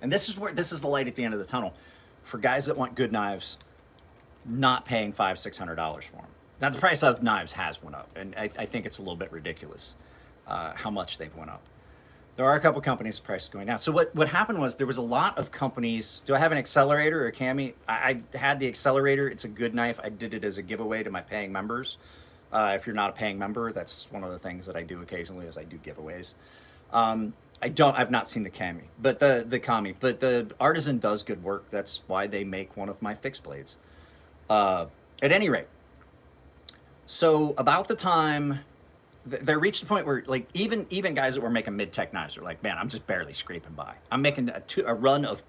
and this is the light at the end of the tunnel, for guys that want good knives, not paying $500-$600 for them. Now, the price of knives has went up, and I think it's a little bit ridiculous how much they've went up. There are a couple companies' prices going down. So what happened was there was a lot of companies. Do I have an accelerator or a Cami? I had the accelerator. It's a good knife. I did it as a giveaway to my paying members. If you're not a paying member, that's one of the things that I do occasionally, is I do giveaways. I've not seen the Cami, but the Kami, but the Artisan does good work. That's why they make one of my fixed blades. At any rate, so about the time they reached a point where, like, even guys that were making mid-tech knives are like, man, I'm just barely scraping by. I'm making a run of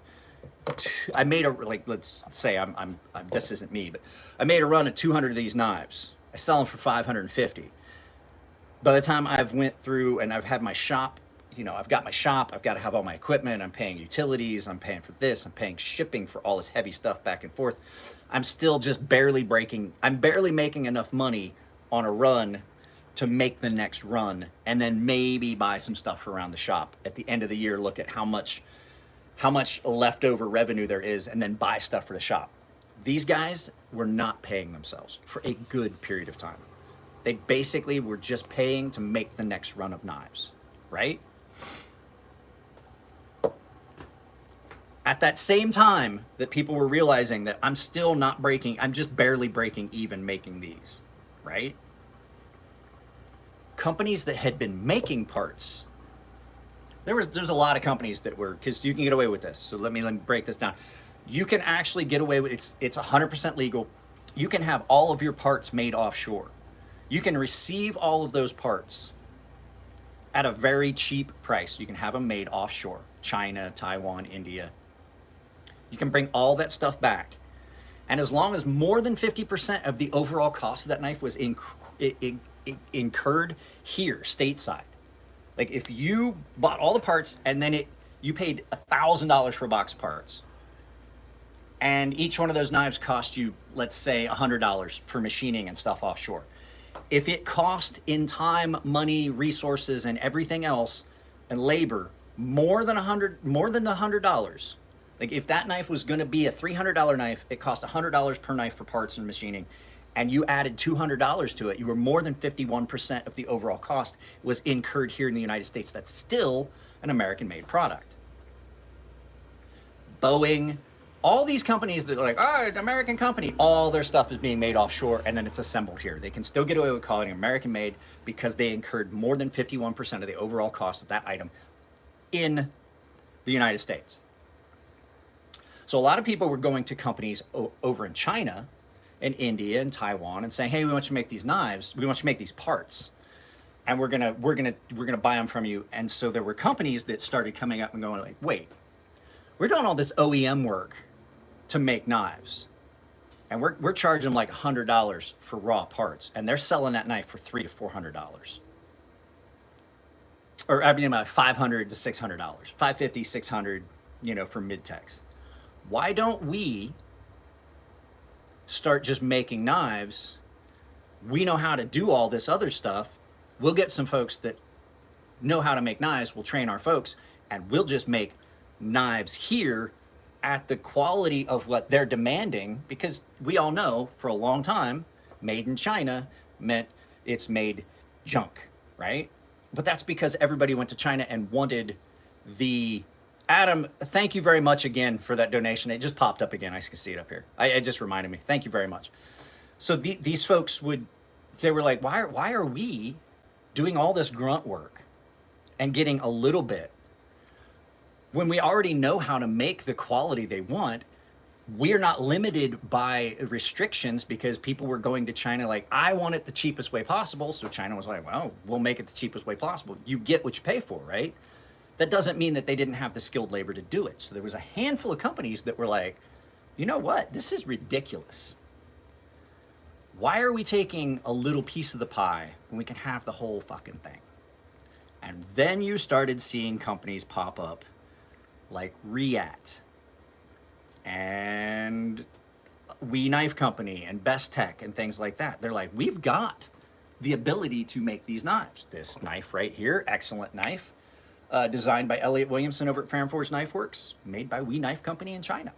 I made let's say I'm this isn't me, but I made a run of 200 of these knives. I sell them for 550. By the time I've went through and I've had my shop, I've got my shop, I've got to have all my equipment, I'm paying utilities, I'm paying for this, I'm paying shipping for all this heavy stuff back and forth. I'm still just barely making enough money on a run to make the next run, and then maybe buy some stuff around the shop. At the end of the year, look at how much leftover revenue there is, and then buy stuff for the shop. These guys were not paying themselves for a good period of time. They basically were just paying to make the next run of knives, right? At that same time that people were realizing that I'm still not breaking, I'm just barely breaking even making these, right? Companies that had been making parts, there's a lot of companies that were, because you can get away with this. So let me break this down. You can actually get away with it's 100% legal. You can have all of your parts made offshore. You can receive all of those parts at a very cheap price. You can have them made offshore, China, Taiwan, India. You can bring all that stuff back. And as long as more than 50% of the overall cost of that knife was incurred here, stateside. Like, if you bought all the parts and then you paid $1,000 for a box of parts, and each one of those knives cost you, let's say, $100 for machining and stuff offshore. If it cost in time, money, resources, and everything else, and labor more than $100, like if that knife was going to be a $300 knife, it cost $100 per knife for parts and machining, and you added $200 to it, you were more than 51% of the overall cost was incurred here in the United States. That's still an American-made product. Boeing, all these companies that are like, oh, it's an American company, all their stuff is being made offshore and then it's assembled here. They can still get away with calling it American made because they incurred more than 51% of the overall cost of that item in the United States. So a lot of people were going to companies over in China and India and Taiwan and saying, hey, we want you to make these knives, we want you to make these parts, and we're gonna buy them from you. And so there were companies that started coming up and going like, wait, we're doing all this OEM work to make knives, and we're charging like $100 for raw parts, and they're selling that knife for $300 to $400, or I mean about $500 to $600, $550, $600, you know, for midtechs. Why don't we start just making knives? We know how to do all this other stuff. We'll get some folks that know how to make knives. We'll train our folks, and we'll just make knives here at the quality of what they're demanding, because we all know for a long time, made in China meant it's made junk, right? But that's because everybody went to China and wanted the... Adam, thank you very much again for that donation. It just popped up again. I can see it up here. It just reminded me. Thank you very much. So these folks they were like, why are we doing all this grunt work and getting a little bit when we already know how to make the quality they want? We're not limited by restrictions because people were going to China like, I want it the cheapest way possible. So China was like, well, we'll make it the cheapest way possible. You get what you pay for, right? That doesn't mean that they didn't have the skilled labor to do it. So there was a handful of companies that were like, you know what? This is ridiculous. Why are we taking a little piece of the pie when we can have the whole fucking thing? And then you started seeing companies pop up like Reat and We Knife Company and Best Tech and things like that. They're like, we've got the ability to make these knives. This knife right here, excellent knife, designed by Elliot Williamson over at Farnforge Knife Works, made by We Knife Company in China.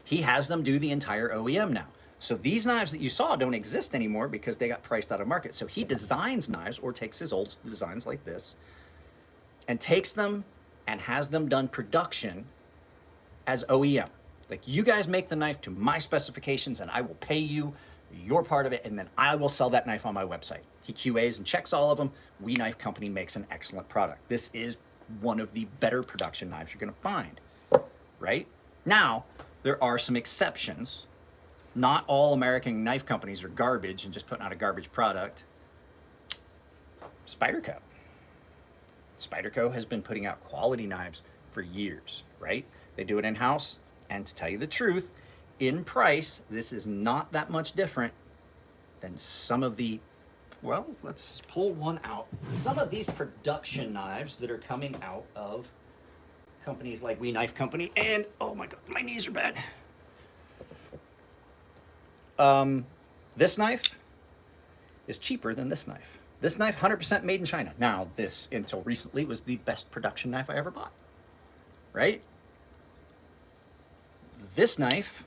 He has them do the entire OEM now. So these knives that you saw don't exist anymore because they got priced out of market. So he designs knives, or takes his old designs like this and takes them and has them done production as OEM. Like, you guys make the knife to my specifications and I will pay you your part of it, and then I will sell that knife on my website. He QAs and checks all of them. We Knife Company makes an excellent product. This is one of the better production knives you're gonna find, right? Now, there are some exceptions. Not all American knife companies are garbage and just putting out a garbage product. Spyderco. Spyderco has been putting out quality knives for years, right? They do it in-house, and to tell you the truth, in price, this is not that much different than some of the, well, let's pull one out. Some of these production knives that are coming out of companies like We Knife Company, and oh my God, my knees are bad. This knife is cheaper than this knife. This knife, 100% made in China. Now, this, until recently, was the best production knife I ever bought, right? This knife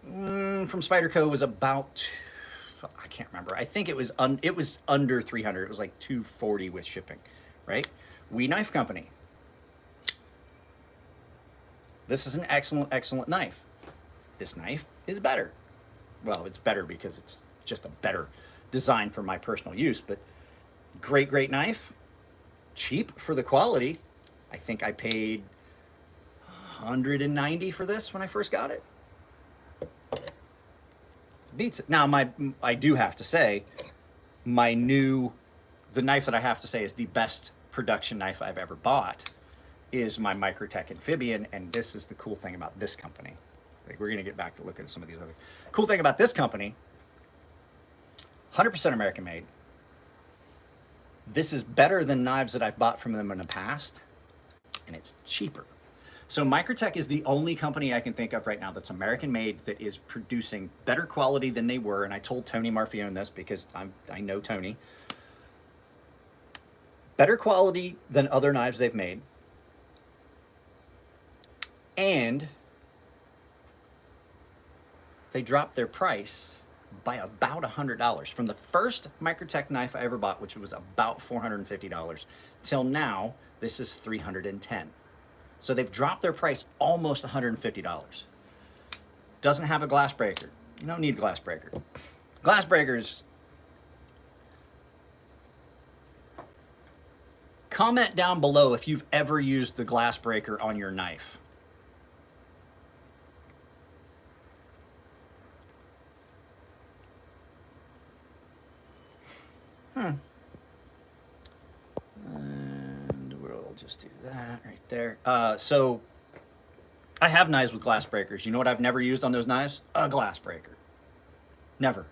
from Spyderco was about, I can't remember. I think it was under 300. It was like 240 with shipping, right? We Knife Company. This is an excellent, excellent knife. This knife is better. Well, it's better because it's just a better design for my personal use, but great, great knife. Cheap for the quality. I think I paid $190 for this when I first got it. Beats it. Now, I do have to say, the knife that I have to say is the best production knife I've ever bought is my Microtech Amphibian, and this is the cool thing about this company. Like, we're gonna get back to look at some of these other cool thing about this company. 100% American made. This is better than knives that I've bought from them in the past, and it's cheaper. So Microtech is the only company I can think of right now that's American made that is producing better quality than they were. And I told Tony Marfione this because I know Tony. Better quality than other knives they've made. And they dropped their price by about $100 from the first Microtech knife I ever bought, which was about $450, till now this is $310. So they've dropped their price almost $150. Doesn't have a glass breaker. You don't need a glass breaker. Glass breakers. Comment down below if you've ever used the glass breaker on your knife. And we'll just do that right there. So I have knives with glass breakers. You know what I've never used on those knives? A glass breaker. Never.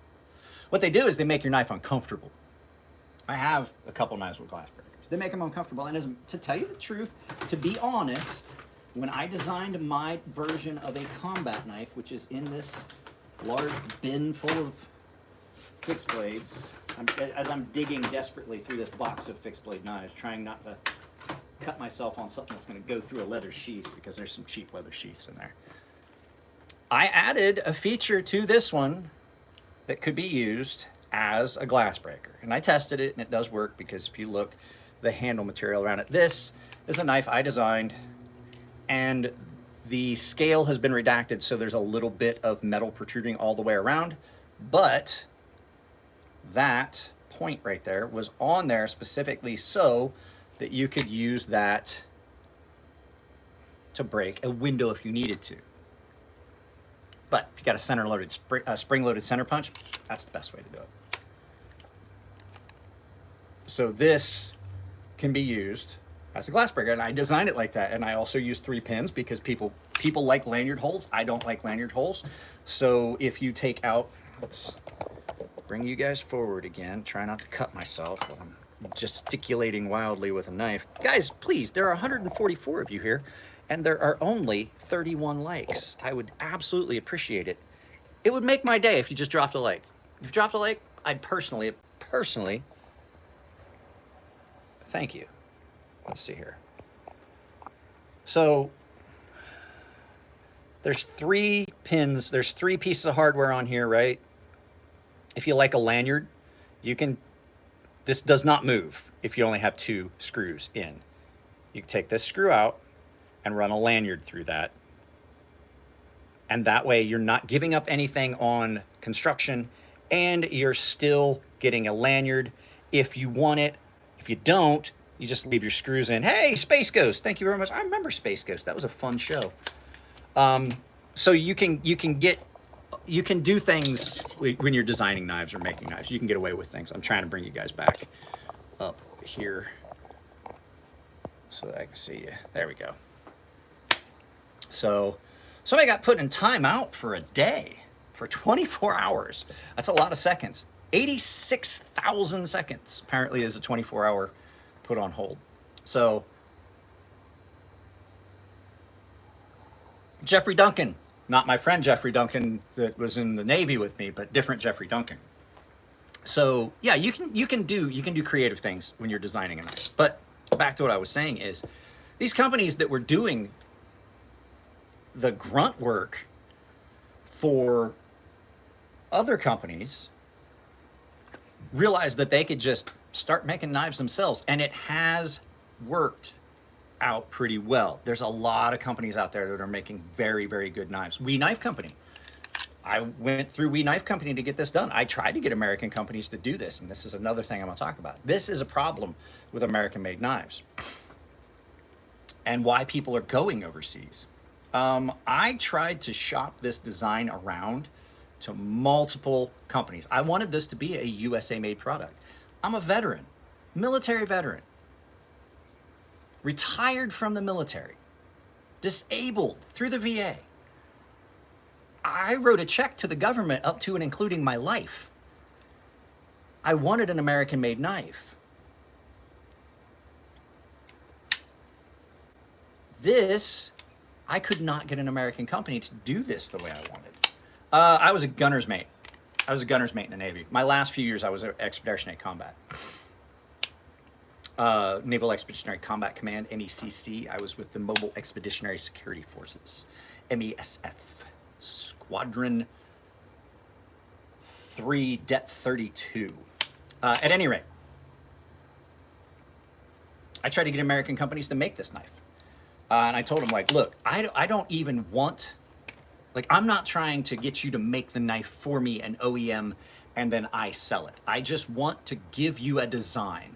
What they do is they make your knife uncomfortable. I have a couple knives with glass breakers. They make them uncomfortable. And to tell you the truth, to be honest, when I designed my version of a combat knife, which is in this large bin full of fixed blades, as I'm digging desperately through this box of fixed blade knives, trying not to cut myself on something that's going to go through a leather sheath, because there's some cheap leather sheaths in there. I added a feature to this one that could be used as a glass breaker. And I tested it, and it does work, because if you look, the handle material around it. This is a knife I designed, and the scale has been redacted, so there's a little bit of metal protruding all the way around, but that point right there was on there specifically so that you could use that to break a window if you needed to. But if you got a center-loaded, spring-loaded center punch, that's the best way to do it. So this can be used as a glass breaker, and I designed it like that. And I also use 3 pins because people like lanyard holes. I don't like lanyard holes. So if you take out, let's bring you guys forward again. Try not to cut myself while I'm gesticulating wildly with a knife. Guys, please, there are 144 of you here, and there are only 31 likes. I would absolutely appreciate it. It would make my day if you just dropped a like. If you dropped a like, I'd personally, thank you. Let's see here. So there's 3 pins, there's 3 pieces of hardware on here, right? If you like a lanyard, you can, this does not move if you only have 2 screws in. You can take this screw out and run a lanyard through that. And that way you're not giving up anything on construction, and you're still getting a lanyard if you want it. If you don't, you just leave your screws in. Hey, Space Ghost, thank you very much. I remember Space Ghost. That was a fun show. So you can do things when you're designing knives or making knives. You can get away with things. I'm trying to bring you guys back up here so that I can see you. There we go. So somebody got put in timeout for a day, for 24 hours. That's a lot of seconds. 86,000 seconds apparently is a 24-hour put on hold. So Jeffrey Duncan, not my friend Jeffrey Duncan that was in the Navy with me, but different Jeffrey Duncan. So yeah, you can do creative things when you're designing a knife. But back to what I was saying is, these companies that were doing the grunt work for other companies realized that they could just start making knives themselves, and it has worked out pretty well. There's a lot of companies out there that are making very, very good knives. We Knife Company. I went through We Knife Company to get this done. I tried to get American companies to do this, and this is another thing I'm going to talk about. This is a problem with American-made knives and why people are going overseas. I tried to shop this design around to multiple companies. I wanted this to be a USA-made product. I'm a veteran, military veteran, retired from the military, disabled through the VA. I wrote a check to the government up to and including my life. I wanted an American-made knife. This I could not get an American company to do this the way I wanted. I was a gunner's mate. I was a gunner's mate in the Navy. My last few years, I was at Expeditionary Combat. Naval Expeditionary Combat Command, NECC. I was with the Mobile Expeditionary Security Forces, MESF, Squadron 3, Det 32. At any rate, I tried to get American companies to make this knife. And I told them, like, look, I don't even want, like, I'm not trying to get you to make the knife for me, an OEM, and then I sell it. I just want to give you a design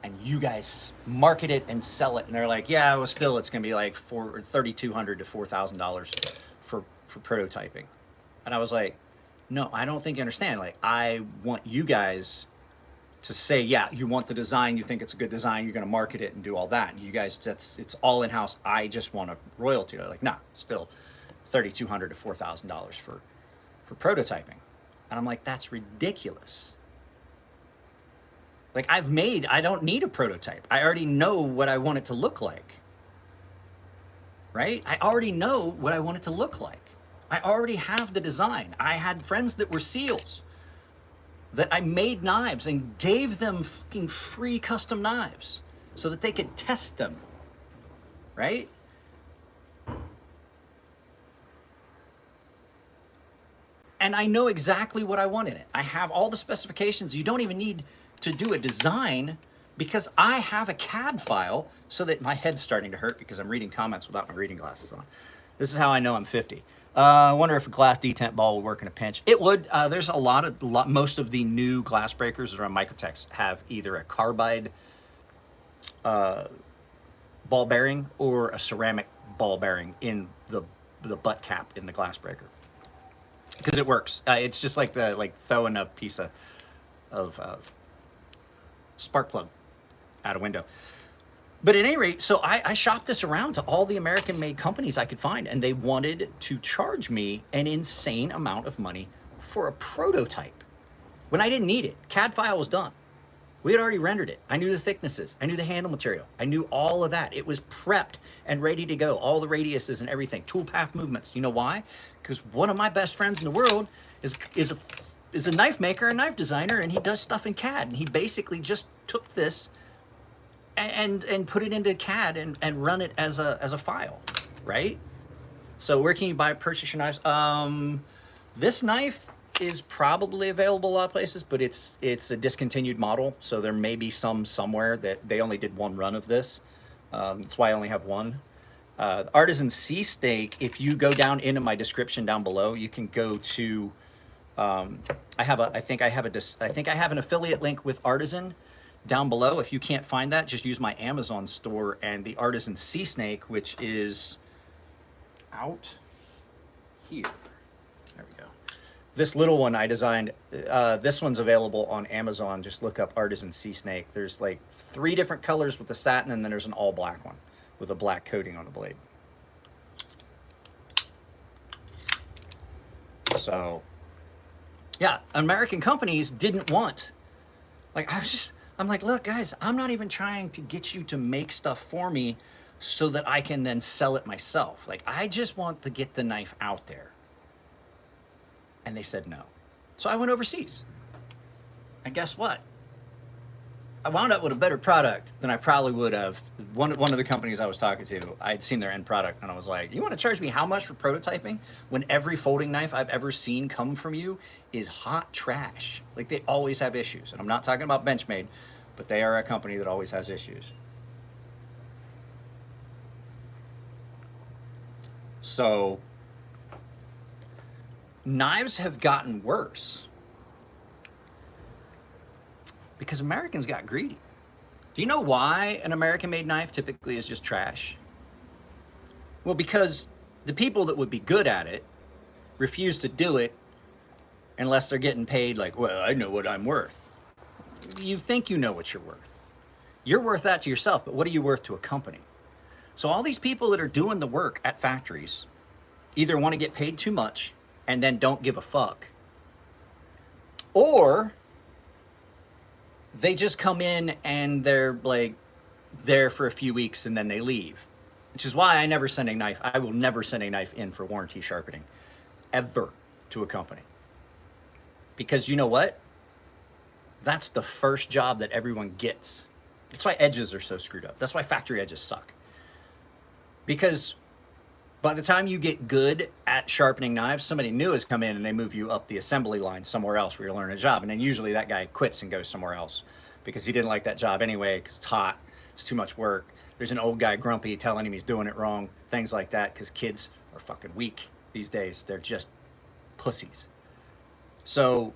and you guys market it and sell it. And they're like, yeah, well, still, it's going to be like $3,200 to $4,000 for prototyping. And I was like, no, I don't think you understand. Like, I want you guys to say, yeah, you want the design, you think it's a good design, you're going to market it and do all that. And you guys, it's all in-house. I just want a royalty. They're like, nah, still $3,200 to $4,000 for prototyping. And I'm like, that's ridiculous. Like, I don't need a prototype. I already know what I want it to look like. Right? I already know what I want it to look like. I already have the design. I had friends that were SEALs that I made knives and gave them fucking free custom knives so that they could test them. Right? And I know exactly what I want in it. I have all the specifications. You don't even need to do a design because I have a CAD file so that my head's starting to hurt because I'm reading comments without my reading glasses on. This is how I know I'm 50. I wonder if a glass detent ball would work in a pinch. It would. There's most of the new glass breakers that are on Microtechs have either a carbide ball bearing or a ceramic ball bearing in the butt cap in the glass breaker. Because it works. It's just like throwing a piece of spark plug out a window. But at any rate, so I shopped this around to all the American-made companies I could find, and they wanted to charge me an insane amount of money for a prototype when I didn't need it. CAD file was done. We had already rendered it. I knew the thicknesses. I knew the handle material. I knew all of that. It was prepped and ready to go. All the radiuses and everything. Tool path movements. You know why? Because one of my best friends in the world is a knife maker, a knife designer, and he does stuff in CAD. And he basically just took this and put it into CAD and run it as a file, right? So where can you purchase your knives? This knife is probably available a lot of places, but it's a discontinued model, so there may be some somewhere that they only did one run of this. That's why I only have one. Artisan Sea Steak, if you go down into my description down below, you can go to I think I have an affiliate link with Artisan down below. If you can't find that, just use my Amazon store and the Artisan Sea Snake, which is out here. There we go. This little one I designed, this one's available on Amazon. Just look up Artisan Sea Snake. There's like 3 different colors with the satin, and then there's an all black one with a black coating on the blade. So, yeah, American companies didn't want, like, I'm like, look, guys, I'm not even trying to get you to make stuff for me so that I can then sell it myself. Like, I just want to get the knife out there. And they said no. So I went overseas. And guess what? I wound up with a better product than I probably would have. One of the companies I was talking to, I had seen their end product, and I was like, you want to charge me how much for prototyping when every folding knife I've ever seen come from you is hot trash? Like, they always have issues. And I'm not talking about Benchmade, but they are a company that always has issues. So knives have gotten worse because Americans got greedy. Do you know why an American-made knife typically is just trash? Well, because the people that would be good at it refuse to do it unless they're getting paid like, well, I know what I'm worth. You think you know what you're worth. You're worth that to yourself, but what are you worth to a company? So all these people that are doing the work at factories either want to get paid too much and then don't give a fuck, or they just come in and they're like there for a few weeks and then they leave. which is why I never send a knife. I will never send a knife in for warranty sharpening, ever, to a company. Because you know what? That's the first job that everyone gets. That's why edges are so screwed up. That's why factory edges suck. Because by the time you get good at sharpening knives, somebody new has come in and they move you up the assembly line somewhere else where you're learning a job. And then usually that guy quits and goes somewhere else because he didn't like that job anyway, because it's hot, it's too much work. There's an old guy grumpy telling him he's doing it wrong, things like that, because kids are fucking weak these days. They're just pussies. So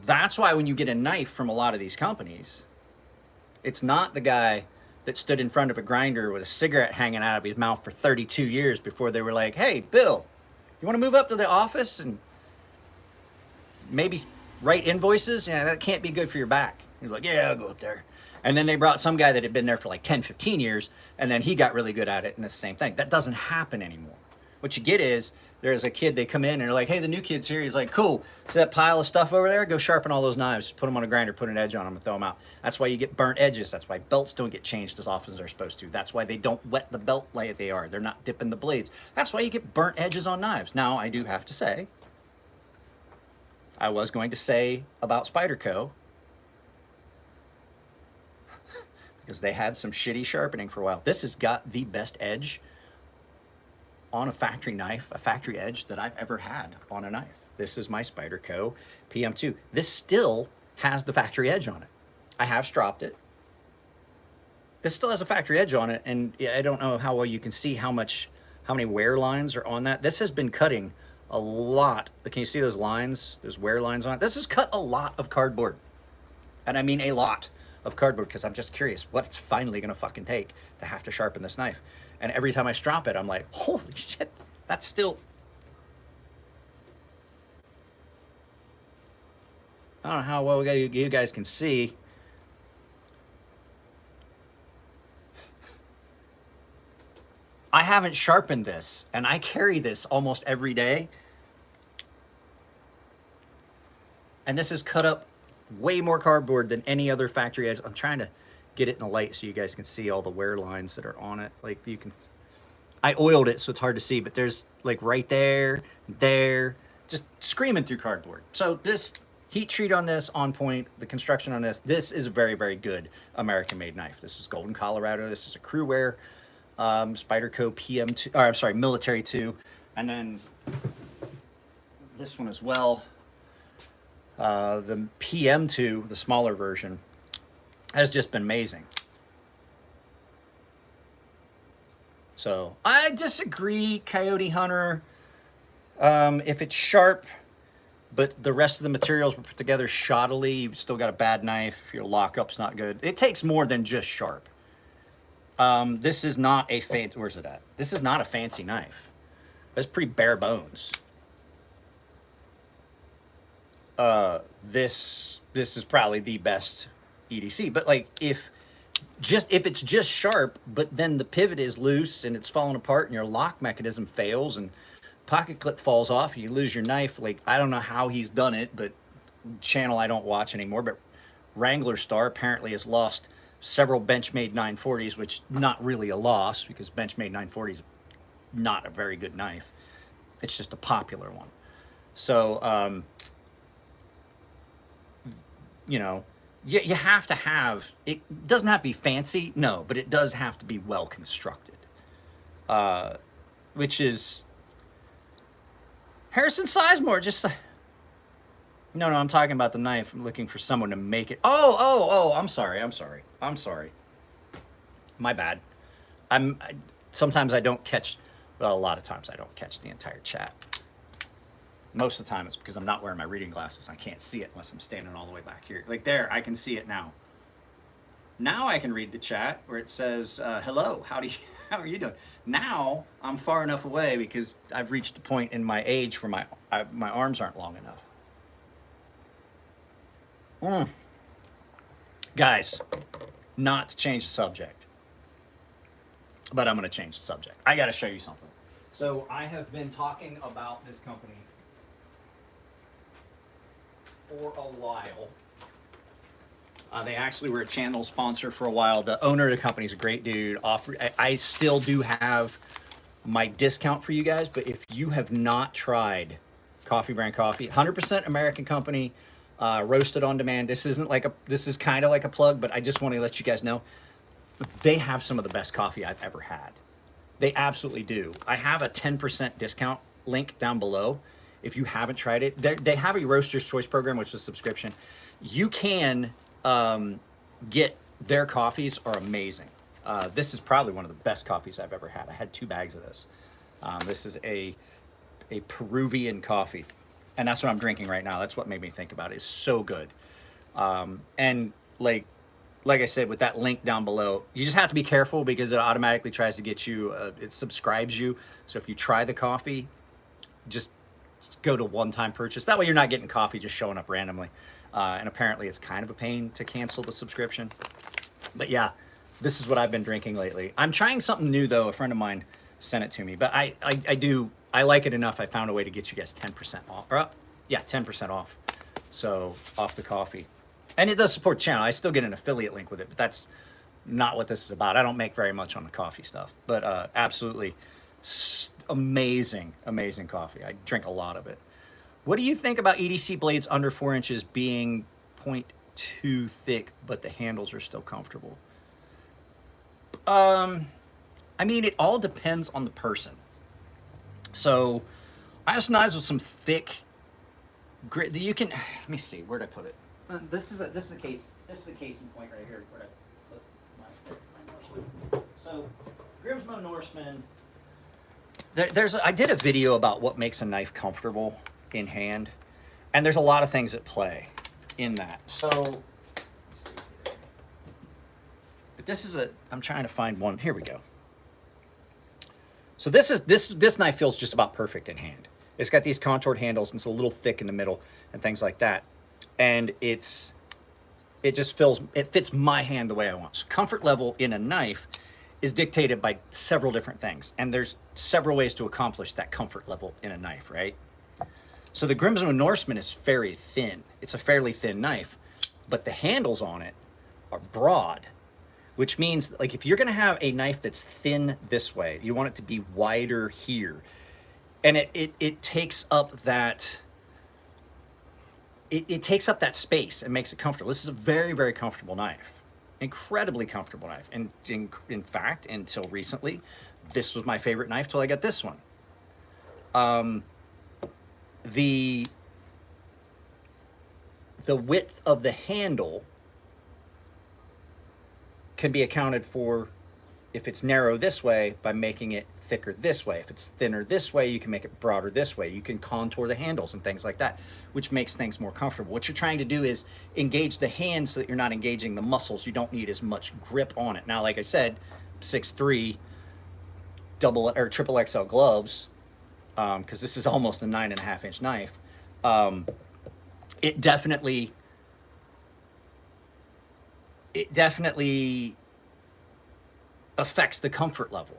that's why when you get a knife from a lot of these companies, it's not the guy that stood in front of a grinder with a cigarette hanging out of his mouth for 32 years before they were like, hey, Bill, you want to move up to the office and maybe write invoices? Yeah, that can't be good for your back. He's like, yeah, I'll go up there. And then they brought some guy that had been there for like 10, 15 years, and then he got really good at it, and it's the same thing. That doesn't happen anymore. What you get is, there's a kid, they come in and they're like, hey, the new kid's here. He's like, cool, so that pile of stuff over there, go sharpen all those knives. Just put them on a grinder, put an edge on them, and throw them out. That's why you get burnt edges. That's why belts don't get changed as often as they're supposed to. That's why they don't wet the belt like they are. They're not dipping the blades. That's why you get burnt edges on knives. Now, I do have to say, I was going to say about Spyderco, because they had some shitty sharpening for a while. This has got the best edge on a factory knife, a factory edge that I've ever had on a knife. This is my Spyderco PM2. This still has the factory edge on it. I have stropped it. This still has a factory edge on it, and I don't know how well you can see how many wear lines are on that. This has been cutting a lot. Can you see those lines, those wear lines on it? This has cut a lot of cardboard. And I mean a lot of cardboard, because I'm just curious what it's finally gonna fucking take to have to sharpen this knife. And every time I strop it, I'm like, holy shit, that's still... I don't know how well you guys can see. I haven't sharpened this, and I carry this almost every day. And this is cut up way more cardboard than any other factory edge. I'm trying to get it in the light so you guys can see all the wear lines that are on it. Like you can, I oiled it so it's hard to see, but there's like right there, just screaming through cardboard. So this heat treat on this, on point, the construction on this is a very, very good American-made knife. This is Golden, Colorado. This is a crew wear, Spyderco PM2, or I'm sorry, Military 2. And then this one as well, the PM2, the smaller version, has just been amazing. So I disagree, Coyote Hunter. If it's sharp, but the rest of the materials were put together shoddily, you've still got a bad knife. Your lockup's not good. It takes more than just sharp. This is not a fancy, where's it at? This is not a fancy knife. That's pretty bare bones. This is probably the best EDC, but like if it's just sharp, but then the pivot is loose and it's falling apart and your lock mechanism fails and pocket clip falls off and you lose your knife, like I don't know how he's done it, but channel I don't watch anymore, but Wrangler Star apparently has lost several Benchmade 940s, which not really a loss because Benchmade 940 is not a very good knife. It's just a popular one. So, you know, you have to have, it doesn't have to be fancy, no, but it does have to be well constructed. Which is, Harrison Sizemore, just, no, I'm talking about the knife. I'm looking for someone to make it. Oh, I'm sorry. My bad. Sometimes I don't catch, well, a lot of times I don't catch the entire chat. Most of the time it's because I'm not wearing my reading glasses. I can't see it unless I'm standing all the way back here. Like there, I can see it now. Now I can read the chat where it says, hello, how are you doing? Now I'm far enough away because I've reached a point in my age where my arms aren't long enough. Guys, not to change the subject, but I'm going to change the subject. I got to show you something. So I have been talking about this company for a while. They actually were a channel sponsor for a while. The owner of the company is a great dude. I still do have my discount for you guys, but if you have not tried Coffee Brand Coffee, 100% American company, roasted on demand. This is kind of like a plug, but I just want to let you guys know they have some of the best coffee I've ever had. They absolutely do. I have a 10% discount link down below. If you haven't tried it, they have a Roaster's Choice program, which is a subscription. You can get their coffees are amazing. This is probably one of the best coffees I've ever had. I had 2 bags of this. This is a Peruvian coffee, and that's what I'm drinking right now. That's what made me think about it. It's so good. And like I said, with that link down below, you just have to be careful because it automatically tries to get you, it subscribes you. So if you try the coffee, just go to one-time purchase. That way you're not getting coffee just showing up randomly. And apparently it's kind of a pain to cancel the subscription. But yeah, this is what I've been drinking lately. I'm trying something new though. A friend of mine sent it to me, but I like it enough. I found a way to get you guys 10% off. Or, yeah, 10% off. So off the coffee. And it does support the channel. I still get an affiliate link with it, but that's not what this is about. I don't make very much on the coffee stuff, but absolutely amazing, amazing coffee. I drink a lot of it. What do you think about EDC blades under 4 inches being 0.2 thick, but the handles are still comfortable? I mean, it all depends on the person. So I have some knives with some thick grit that you can, let me see, where'd I put it? This is a case in point right here. Where I put my Norseman. So Grimsmo Norseman. I did a video about what makes a knife comfortable in hand, and there's a lot of things at play in that. So, but this is I'm trying to find one. Here we go. So this knife feels just about perfect in hand. It's got these contoured handles, and it's a little thick in the middle and things like that. And it fits my hand the way I want. So comfort level in a knife is dictated by several different things. And there's several ways to accomplish that comfort level in a knife, right? So the Grimsmo Norseman is very thin. It's a fairly thin knife, but the handles on it are broad, which means like if you're gonna have a knife that's thin this way, you want it to be wider here. And it takes up that, it takes up that space and makes it comfortable. This is a very, very comfortable knife. Incredibly comfortable knife. And in fact, until recently, this was my favorite knife till I got this one. The width of the handle can be accounted for if it's narrow this way by making it thicker this way. If it's thinner this way, you can make it broader this way. You can contour the handles and things like that, which makes things more comfortable. What you're trying to do is engage the hand so that you're not engaging the muscles. You don't need as much grip on it. Now, like I said, 6'3", double or triple XL gloves, because this is almost a 9.5 inch knife. It definitely affects the comfort level.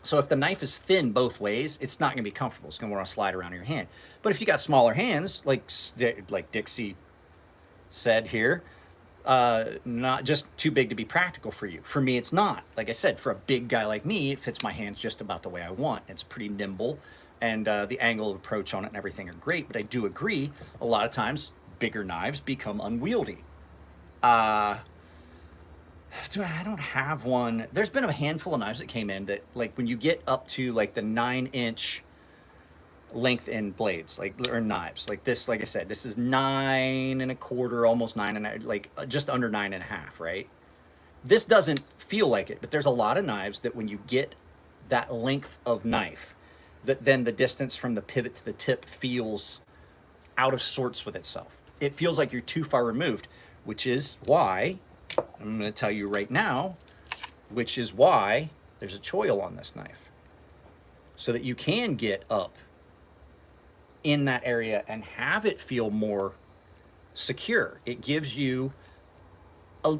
So if the knife is thin both ways, it's not going to be comfortable. It's going to want to slide around your hand. But if you got smaller hands, like Dixie said here, not just too big to be practical for you. For me, it's not. Like I said, for a big guy like me, it fits my hands just about the way I want. It's pretty nimble, and the angle of approach on it and everything are great. But I do agree, a lot of times, bigger knives become unwieldy. I don't have one. There's been a handful of knives that came in that, like, when you get up to like the 9-inch length in blades, like, or knives, like this, like I said, this is 9 1/4, almost 9 and like just under 9.5, right? This doesn't feel like it, but there's a lot of knives that when you get that length of knife, that then the distance from the pivot to the tip feels out of sorts with itself. It feels like you're too far removed, which is why I'm going to tell you right now, which is why there's a choil on this knife, so that you can get up in that area and have it feel more secure. It gives you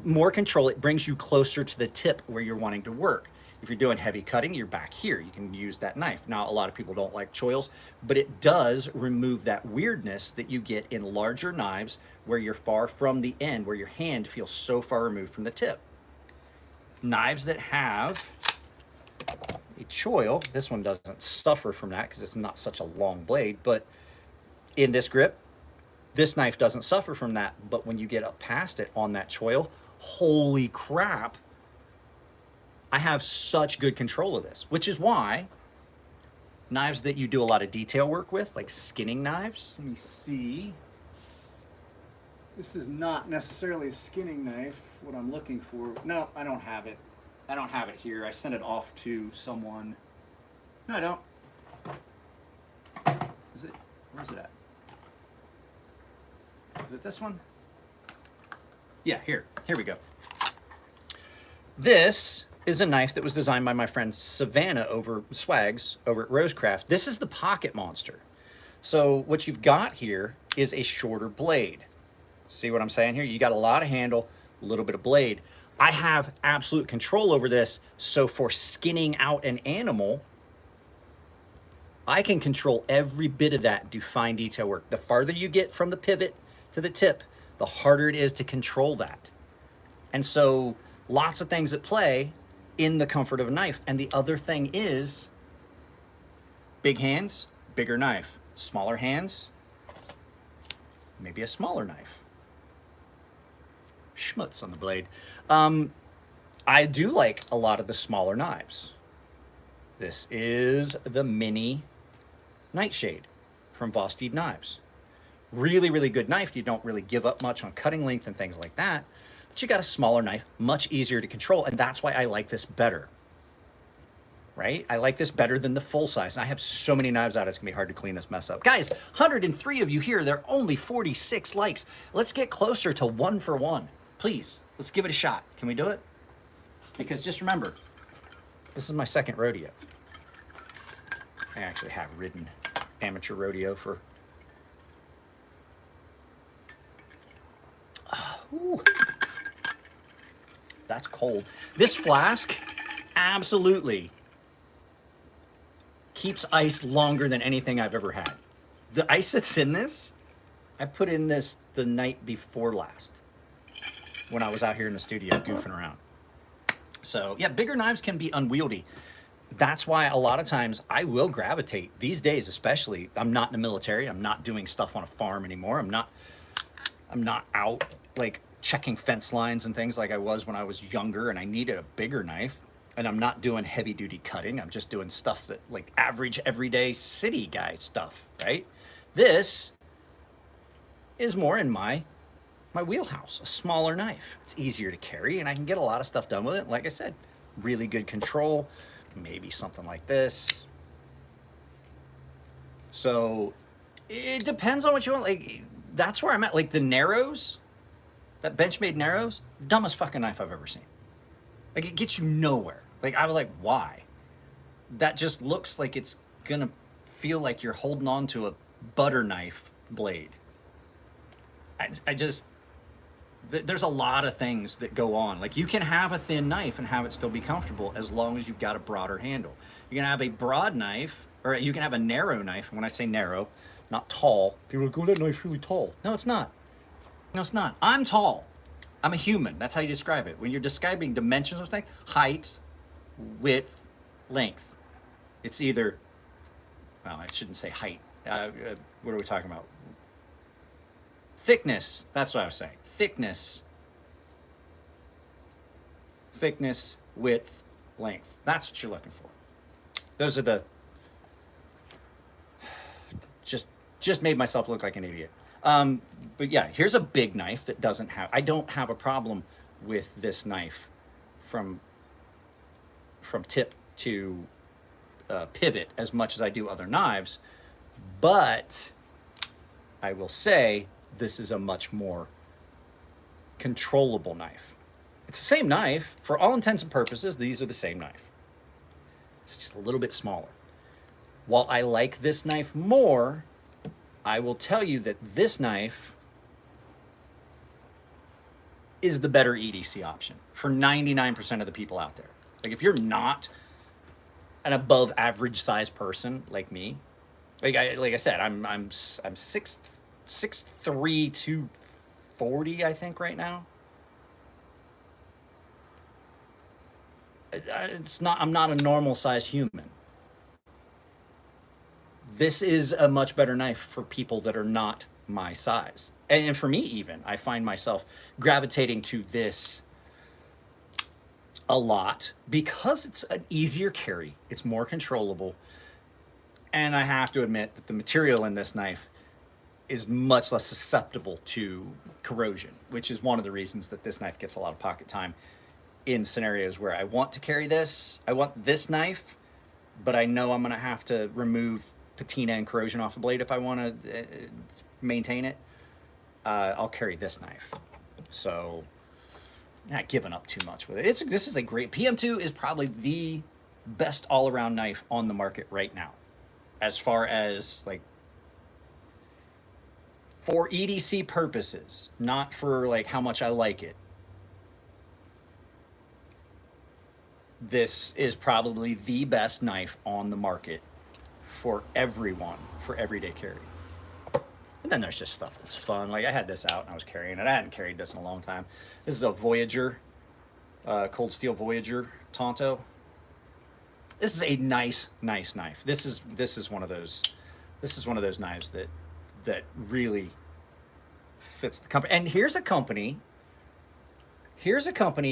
more control. It brings you closer to the tip where you're wanting to work. If you're doing heavy cutting, you're back here. You can use that knife. Now, a lot of people don't like choils, but it does remove that weirdness that you get in larger knives where you're far from the end, where your hand feels so far removed from the tip. Knives that have a choil, this one doesn't suffer from that because it's not such a long blade, but in this grip, this knife doesn't suffer from that. But when you get up past it on that choil, holy crap, I have such good control of this, which is why knives that you do a lot of detail work with, like skinning knives. Let me see. This is not necessarily a skinning knife, what I'm looking for. No, I don't have it. I don't have it here. I sent it off to someone. No, I don't. Is it? Where's it at? Is it this one? Yeah, here. Here we go. This is a knife that was designed by my friend Savannah Swags over at Rosecraft. This is the Pocket Monster. So what you've got here is a shorter blade. See what I'm saying here? You got a lot of handle, a little bit of blade. I have absolute control over this, so for skinning out an animal, I can control every bit of that and do fine detail work. The farther you get from the pivot to the tip, the harder it is to control that. And so lots of things at play in the comfort of a knife. And the other thing is big hands, bigger knife. Smaller hands, maybe a smaller knife. Schmutz on the blade. I do like a lot of the smaller knives. This is the mini Nightshade from Vosteed Knives. Really, really good knife. You don't really give up much on cutting length and things like that. But you got a smaller knife, much easier to control, and that's why I like this better. Right? I like this better than the full size. And I have so many knives out, it's gonna be hard to clean this mess up. Guys, 103 of you here, there are only 46 likes. Let's get closer to 1 for 1. Please, let's give it a shot. Can we do it? Because just remember, this is my second rodeo. I actually have ridden amateur rodeo for... Ooh. That's cold. This flask absolutely keeps ice longer than anything I've ever had. The ice that's in this, I put in this the night before last when I was out here in the studio goofing around. So yeah, bigger knives can be unwieldy. That's why a lot of times I will gravitate, these days especially, I'm not in the military, I'm not doing stuff on a farm anymore, I'm not out like checking fence lines and things like I was when I was younger and I needed a bigger knife. And I'm not doing heavy duty cutting. I'm just doing stuff that like average everyday city guy stuff, right? This is more in my wheelhouse, a smaller knife. It's easier to carry and I can get a lot of stuff done with it. Like I said, really good control, maybe something like this. So it depends on what you want. Like that's where I'm at. Like the Narrows, that Benchmade Narrows, dumbest fucking knife I've ever seen. Like it gets you nowhere. Like I was like, why? That just looks like it's gonna feel like you're holding on to a butter knife blade. I just, there's a lot of things that go on. Like you can have a thin knife and have it still be comfortable as long as you've got a broader handle. You can have a broad knife, or you can have a narrow knife. When I say narrow, not tall. People are like, oh, that knife's really tall. No, it's not. No, it's not. I'm tall. I'm a human. That's how you describe it. When you're describing dimensions of things, height, width, length. It's either, well, I shouldn't say height. What are we talking about? Thickness. That's what I was saying. Thickness, width, length. That's what you're looking for. Those are the, just made myself look like an idiot. But yeah, here's a big knife that doesn't have, I don't have a problem with this knife from tip to pivot as much as I do other knives, but I will say this is a much more controllable knife. It's the same knife, for all intents and purposes, these are the same knife. It's just a little bit smaller. While I like this knife more, I will tell you that this knife is the better EDC option for 99% of the people out there. Like if you're not an above average size person like me, like I said, I'm 6'3", 240, I think right now. I'm not a normal size human. This is a much better knife for people that are not my size. And for me even, I find myself gravitating to this a lot because it's an easier carry. It's more controllable. And I have to admit that the material in this knife is much less susceptible to corrosion, which is one of the reasons that this knife gets a lot of pocket time in scenarios where I want to carry this. I want this knife, but I know I'm gonna have to remove patina and corrosion off the blade if I wanna maintain it. I'll carry this knife. So, not giving up too much with it. This is a great, PM2 is probably the best all-around knife on the market right now. As far as like, for EDC purposes, not for like how much I like it. This is probably the best knife on the market for everyone, for everyday carry. And then there's just stuff that's fun. Like I had this out and I was carrying it. I hadn't carried this in a long time. This is a Voyager, Cold Steel Voyager Tonto. This is a nice knife. This is one of those knives that really fits the company. And here's a company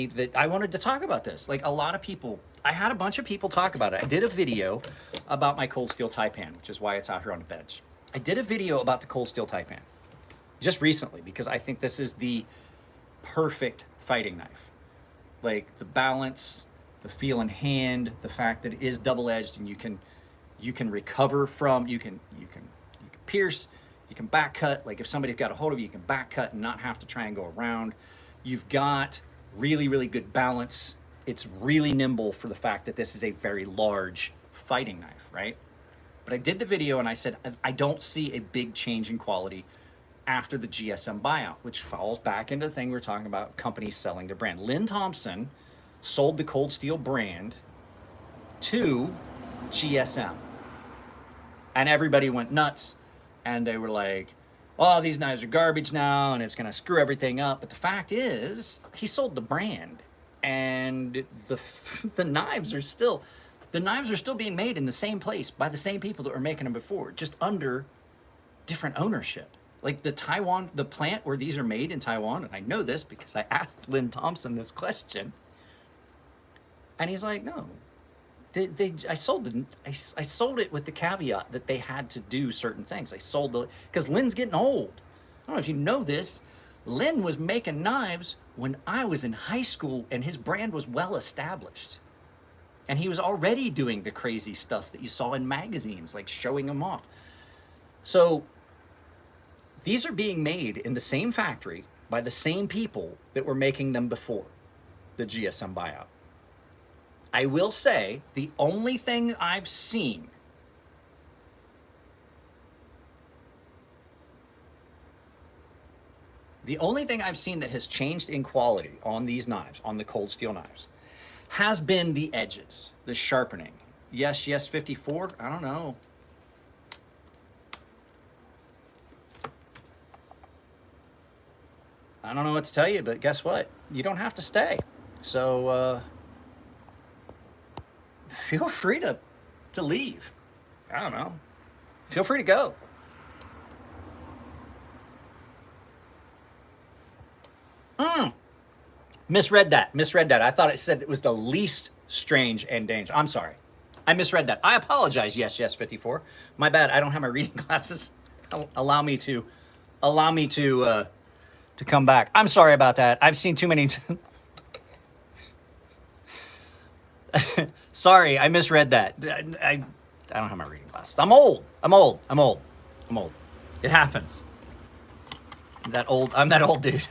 that I wanted to talk about this. Like a lot of people, I had a bunch of people talk about it. I did a video about my Cold Steel Taipan, which is why it's out here on the bench. I did a video about the Cold Steel Taipan just recently because I think this is the perfect fighting knife. Like the balance, the feel in hand, the fact that it is double-edged and you can recover from, you can pierce, you can back cut. Like if somebody's got a hold of you can back cut and not have to try and go around. You've got really, really good balance. It's really nimble for the fact that this is a very large fighting knife, right? But I did the video and I said, I don't see a big change in quality after the GSM buyout, which falls back into the thing we're talking about, companies selling their brand. Len Thompson sold the Cold Steel brand to GSM. And everybody went nuts and they were like, oh, these knives are garbage now and it's gonna screw everything up. But the fact is, he sold the brand and the knives are still being made in the same place by the same people that were making them before, just under different ownership. Like the plant where these are made in Taiwan, and I know this because I asked Len Thompson this question, and he's like, no, I sold it with the caveat that they had to do certain things. I sold because Len's getting old. I don't know if you know this. Len was making knives when I was in high school, and his brand was well established. And he was already doing the crazy stuff that you saw in magazines, like showing them off. So these are being made in the same factory by the same people that were making them before the GSM buyout. I will say the only thing I've seen that has changed in quality on these knives, on the Cold Steel knives, has been the edges, the sharpening. Yes, 54, I don't know. I don't know what to tell you, but guess what? You don't have to stay. So feel free to leave. I don't know. Feel free to go. Misread that. I thought it said it was the least strange and dangerous. I'm sorry. I misread that. I apologize. Yes, 54. My bad. I don't have my reading glasses. Allow me to come back. I'm sorry about that. I've seen too many. Sorry, I misread that. I don't have my reading glasses. I'm old. It happens. I'm that old dude.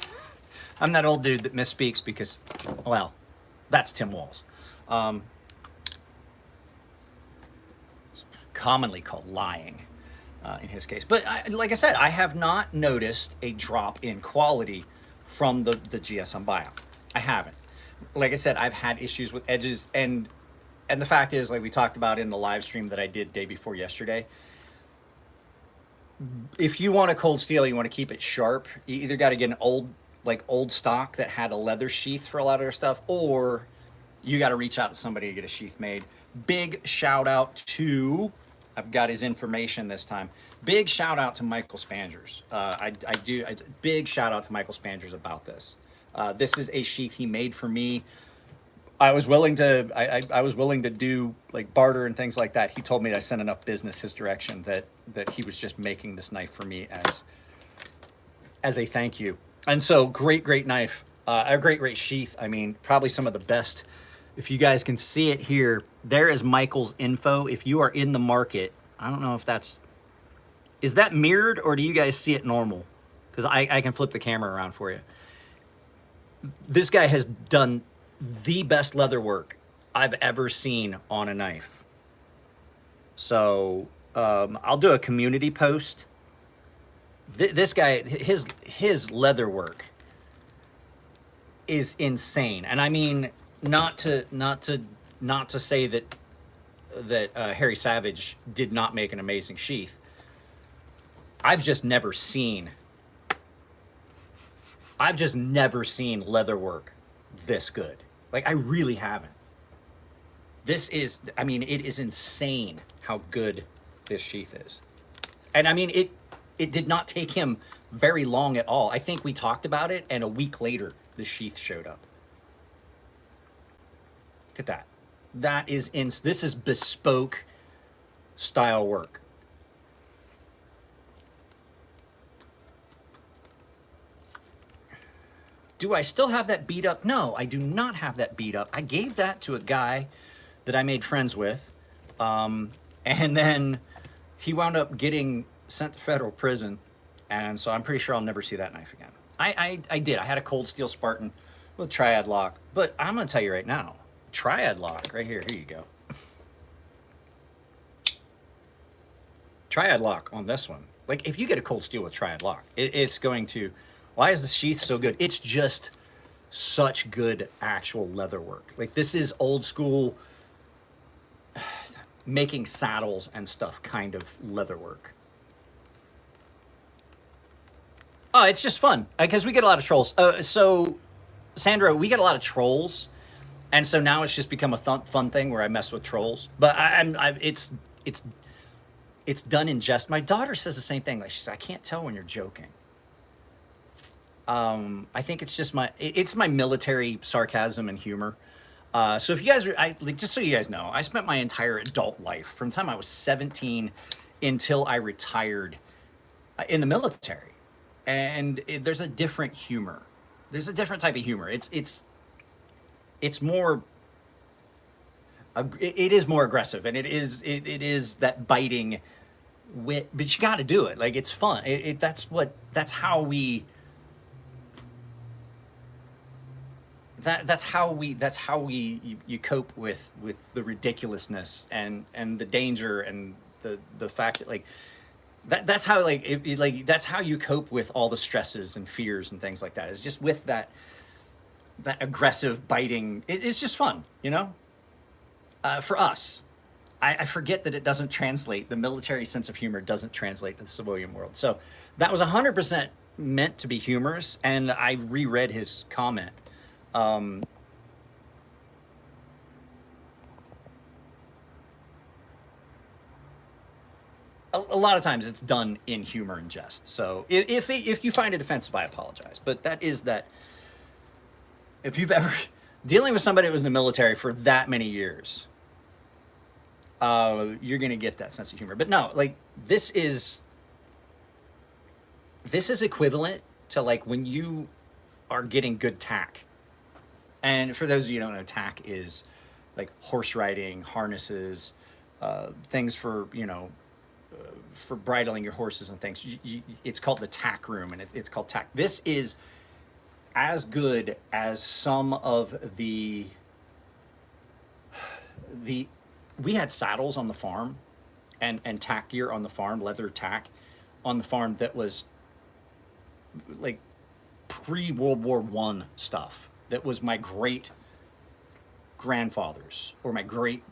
I'm that old dude that misspeaks because, well, that's Tim Walls. It's commonly called lying in his case. But like I said, I have not noticed a drop in quality from the GSM buyout. I haven't. like I said, I've had issues with edges, and the fact is, like we talked about in the live stream that I did day before yesterday, if you want a cold steel, you want to keep it sharp, you either got to get an old stock that had a leather sheath for a lot of their stuff, or you got to reach out to somebody to get a sheath made. Big shout out to, I've got his information this time. Big shout out to Michael Spangers. Big shout out to Michael Spangers about this. This is a sheath he made for me. I was willing to I was willing to do like barter and things like that. He told me I sent enough business his direction that he was just making this knife for me as a thank you. And so great knife, a great sheath. I mean, probably some of the best. If you guys can see it here, there is Michael's info. If you are in the market, I don't know if is that mirrored or do you guys see it normal? Because I can flip the camera around for you. This guy has done the best leather work I've ever seen on a knife. So I'll do a community post. This guy, his leather work is insane, and I mean not to say that Harry Savage did not make an amazing sheath. I've just never seen leather work this good. Like, I really haven't. This is, I mean, it is insane how good this sheath is. And I mean, it did not take him very long at all. I think we talked about it, and a week later, the sheath showed up. Look at that. That is, this is bespoke style work. Do I still have that beat up? No, I do not have that beat up. I gave that to a guy that I made friends with. And then he wound up getting sent to federal prison. And so I'm pretty sure I'll never see that knife again. I did. I had a cold steel Spartan with triad lock. But I'm going to tell you right now, triad lock right here. Here you go. Triad lock on this one. Like, if you get a cold steel with triad lock, it's going to... Why is the sheath so good? It's just such good actual leather work. Like, this is old school making saddles and stuff kind of leather work. Oh, it's just fun because we get a lot of trolls. So, Sandra, we get a lot of trolls, and so now it's just become a fun thing where I mess with trolls. But it's done in jest. My daughter says the same thing. Like, she says, I can't tell when you're joking. I think it's just it's my military sarcasm and humor. So if you guys just so you guys know, I spent my entire adult life from the time I was 17 until I retired in the military. And there's a different humor. There's a different type of humor. It's more, it is more aggressive, and it is that biting wit, but you got to do it. Like, it's fun. That's how we you cope with the ridiculousness and the danger and the fact that, like, that's how, like, that's how you cope with all the stresses and fears and things like that. It's just with that aggressive biting. It's just fun, you know. For us, I forget that it doesn't translate. The military sense of humor doesn't translate to the civilian world. So that was 100% meant to be humorous, and I reread his comment. A lot of times it's done in humor and jest. So if you find it offensive, I apologize. But that is that. If you've ever dealing with somebody that was in the military for that many years, you're gonna get that sense of humor. But no, like, this is equivalent to, like, when you are getting good tack. And for those of you who don't know, tack is like horse riding, harnesses, things for, for bridling your horses and things. It's called the tack room, and it's called tack. This is as good as some of the we had saddles on the farm and tack gear on the farm, leather tack on the farm that was like pre-World War I stuff. That was my great grandfathers or my great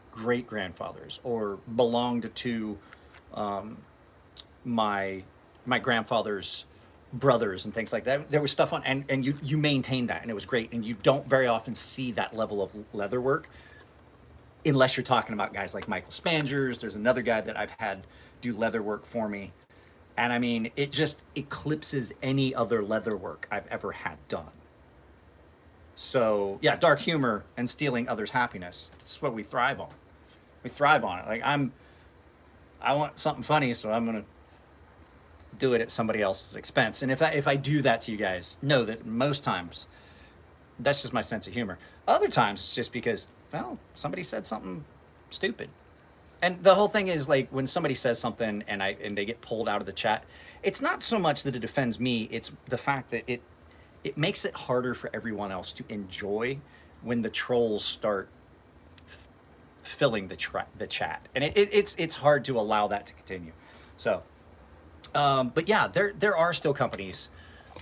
grandfathers, or belonged to my grandfather's brothers and things like that. There was stuff on, and you maintained that, and it was great. And you don't very often see that level of leather work unless you're talking about guys like Michael Spangers. There's another guy that I've had do leather work for me, and I mean, it just eclipses any other leather work I've ever had done. So yeah, dark humor and stealing others' happiness. That's what we thrive on. We thrive on it. Like I want something funny, so I'm gonna do it at somebody else's expense. And if I do that to you guys, know that most times that's just my sense of humor. Other times it's just because, well, somebody said something stupid. And the whole thing is, like, when somebody says something and they get pulled out of the chat, it's not so much that it offends me, it's the fact that it makes it harder for everyone else to enjoy when the trolls start filling the chat. And it's hard to allow that to continue. So, but yeah, there are still companies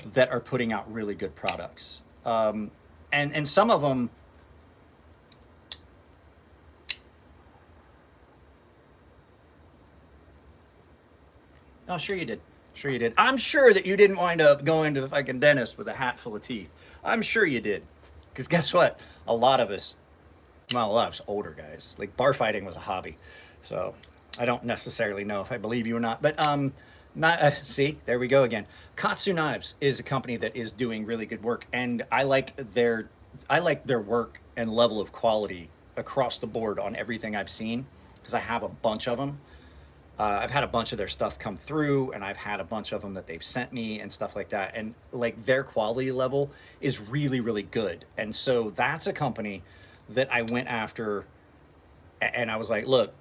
that are putting out really good products. And some of them, oh, sure you did. Sure you did. I'm sure that you didn't wind up going to the fucking dentist with a hat full of teeth. I'm sure you did. Because guess what? A lot of us, well, a lot of us older guys, like, bar fighting was a hobby. So I don't necessarily know if I believe you or not. But see, there we go again. KATSU Knives is a company that is doing really good work. And I like their work and level of quality across the board on everything I've seen, because I have a bunch of them. I've had a bunch of their stuff come through, and I've had a bunch of them that they've sent me and stuff like that. And like, their quality level is really, really good. And so that's a company that I went after, and I was like, look,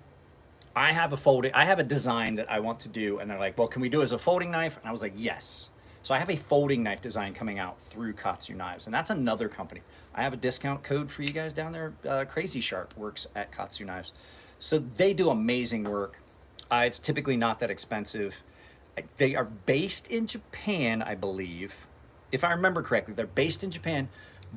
I have a design that I want to do. And they're like, well, can we do it as a folding knife? And I was like, yes. So I have a folding knife design coming out through KATSU Knives, and that's another company. I have a discount code for you guys down there. crazysharp works at KATSU Knives. So they do amazing work. It's typically not that expensive. They are based in Japan, I believe. If I remember correctly, they're based in Japan,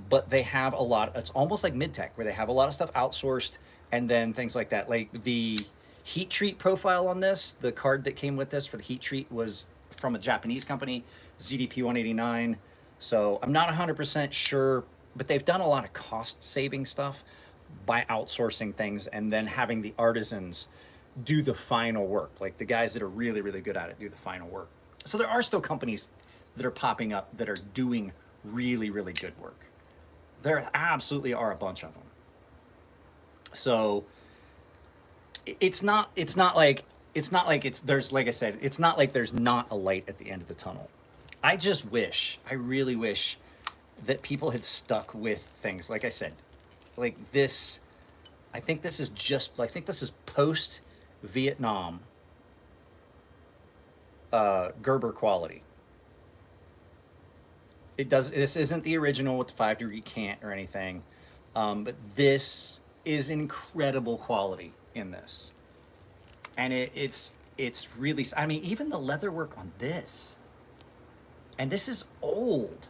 but they have a lot, it's almost like midtech, where they have a lot of stuff outsourced, and then things like that. Like, the heat treat profile on this, the card that came with this for the heat treat was from a Japanese company, ZDP 189. So I'm not 100% sure, but they've done a lot of cost saving stuff by outsourcing things and then having the artisans do the final work. Like, the guys that are really, really good at it do the final work. So there are still companies that are popping up that are doing really, really good work. There absolutely are a bunch of them. So it's not like there's, like I said, it's not like there's not a light at the end of the tunnel. I really wish that people had stuck with things. Like I said, like this, I think this is post Vietnam Gerber quality. This isn't the original with the 5-degree cant or anything, but this is incredible quality in this, and it's really, I mean, even the leather work on this, and this is old.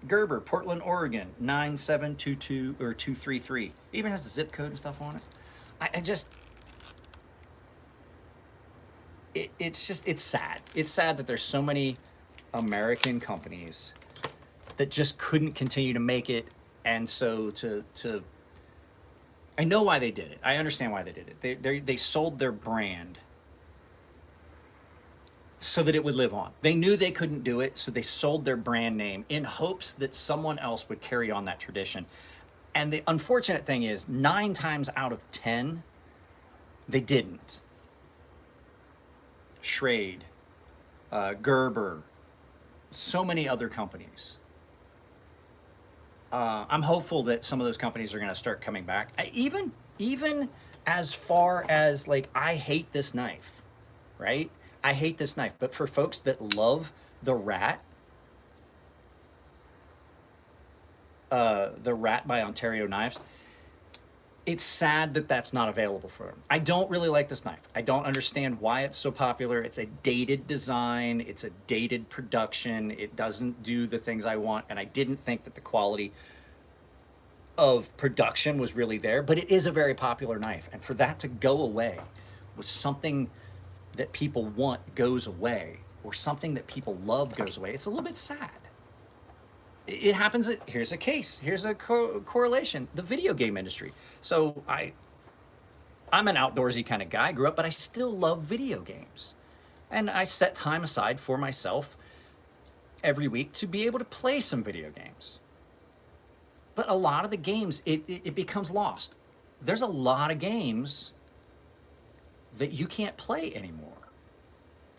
Gerber, Portland, Oregon, 9722 or 233. It even has the zip code and stuff on it. It's sad. It's sad that there's so many American companies that just couldn't continue to make it. And so I know why they did it. I understand why they did it. They sold their brand so that it would live on. They knew they couldn't do it, so they sold their brand name in hopes that someone else would carry on that tradition. And the unfortunate thing is, 9 times out of 10, they didn't. Schrade, Gerber, so many other companies. I'm hopeful that some of those companies are going to start coming back. Even as far as, like, I hate this knife, right? I hate this knife, but for folks that love the Rat by Ontario Knives, it's sad that that's not available for them. I don't really like this knife. I don't understand why it's so popular. It's a dated design. It's a dated production. It doesn't do the things I want. And I didn't think that the quality of production was really there, but it is a very popular knife. And for that to go away with something that people want goes away, or something that people love goes away, it's a little bit sad. It happens. Here's a case. Here's a correlation. The video game industry. So I'm an outdoorsy kind of guy. I grew up, but I still love video games. And I set time aside for myself every week to be able to play some video games. But a lot of the games, it becomes lost. There's a lot of games that you can't play anymore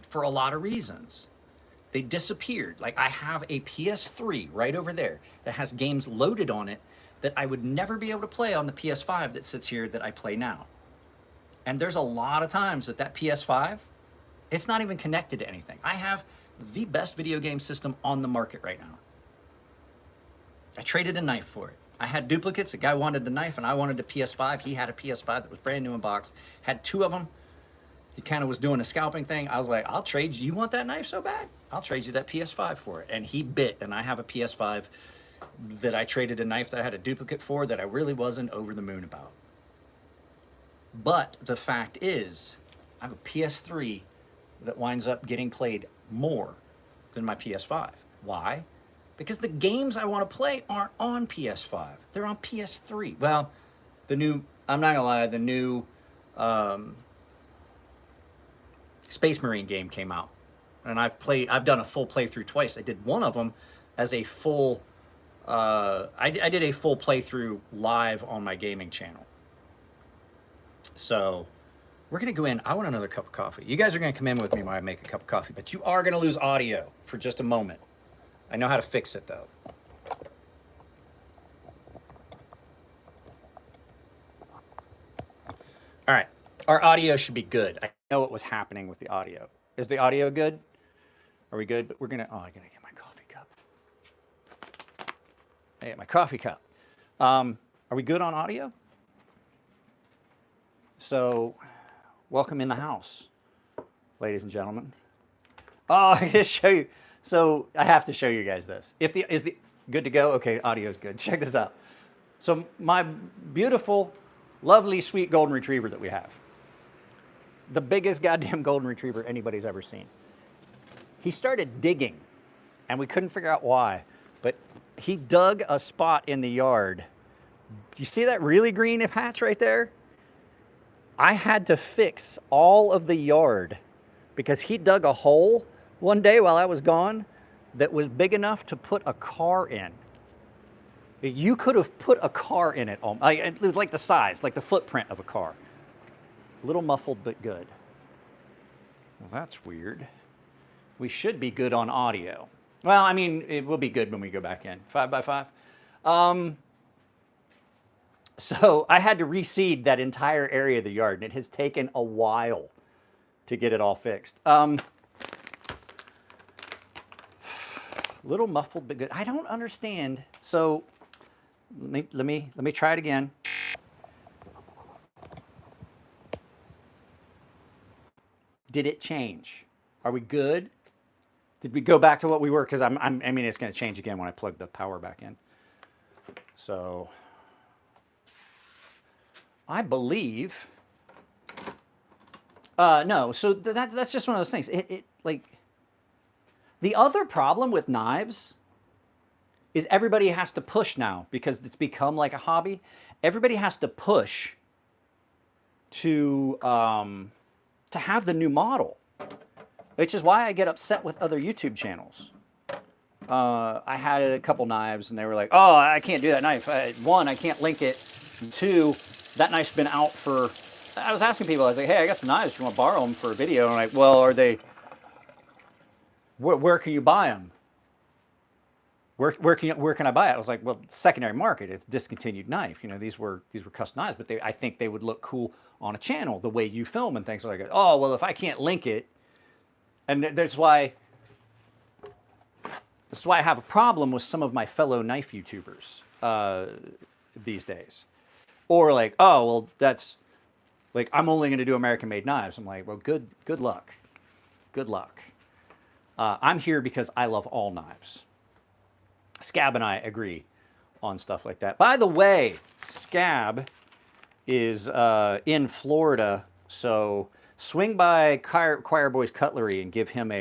for a lot of reasons. They disappeared. Like, I have a PS3 right over there that has games loaded on it that I would never be able to play on the PS5 that sits here that I play now. And there's a lot of times that PS5, it's not even connected to anything. I have the best video game system on the market right now. I traded a knife for it. I had duplicates. A guy wanted the knife and I wanted a PS5. He had a PS5 that was brand new in box. Had two of them. He kind of was doing a scalping thing. I was like, I'll trade you. You want that knife so bad? I'll trade you that PS5 for it. And he bit, and I have a PS5 that I traded a knife that I had a duplicate for that I really wasn't over the moon about. But the fact is, I have a PS3 that winds up getting played more than my PS5. Why? Because the games I want to play aren't on PS5. They're on PS3. Well, the new, I'm not gonna lie, the new Space Marine game came out. And I've done a full playthrough twice. I did one of them as a full, I did a full playthrough live on my gaming channel. So we're gonna go in. I want another cup of coffee. You guys are gonna come in with me when I make a cup of coffee, but you are gonna lose audio for just a moment. I know how to fix it though. All right, our audio should be good. I know what was happening with the audio. Is the audio good? Are we good? But we're gonna, oh, I gotta get my coffee cup. I get my coffee cup. Are we good on audio? So, welcome in the house, ladies and gentlemen. Oh, I gotta show you. So I have to show you guys this. Is the good to go? Okay, audio's good. Check this out. So my beautiful, lovely, sweet golden retriever that we have, the biggest goddamn golden retriever anybody's ever seen. He started digging, and we couldn't figure out why, but he dug a spot in the yard. Do you see that really green patch right there? I had to fix all of the yard because he dug a hole one day while I was gone that was big enough to put a car in. You could have put a car in it. It was like the size, like the footprint of a car. A little muffled, but good. Well, that's weird. We should be good on audio. Well, I mean, it will be good when we go back in. 5x5. So I had to reseed that entire area of the yard, and it has taken a while to get it all fixed. Little muffled, but good. I don't understand. So let me try it again. Did it change? Are we good? Did we go back to what we were? Because I mean, it's going to change again when I plug the power back in. So I believe. No. So that's just one of those things. Like. The other problem with knives is everybody has to push now because it's become like a hobby. Everybody has to push to have the new model, which is why I get upset with other YouTube channels. I had a couple knives and they were like, oh, I can't do that knife. One, I can't link it. And two, that knife's been out for, I was asking people, I was like, hey, I got some knives, do you want to borrow them for a video? And I'm like, well, are they, where can you buy them? Where can I buy it? I was like, well, secondary market. It's discontinued knife. You know, these were custom knives, but I think they would look cool on a channel the way you film and things like that. Oh, well, if I can't link it, and that's why I have a problem with some of my fellow knife YouTubers these days. Or like, oh, well, that's like, I'm only going to do American made knives. I'm like, well, good luck. Good luck. I'm here because I love all knives. Scab and I agree on stuff like that. By the way, Scab is in Florida, so swing by Choir Boys Cutlery and give him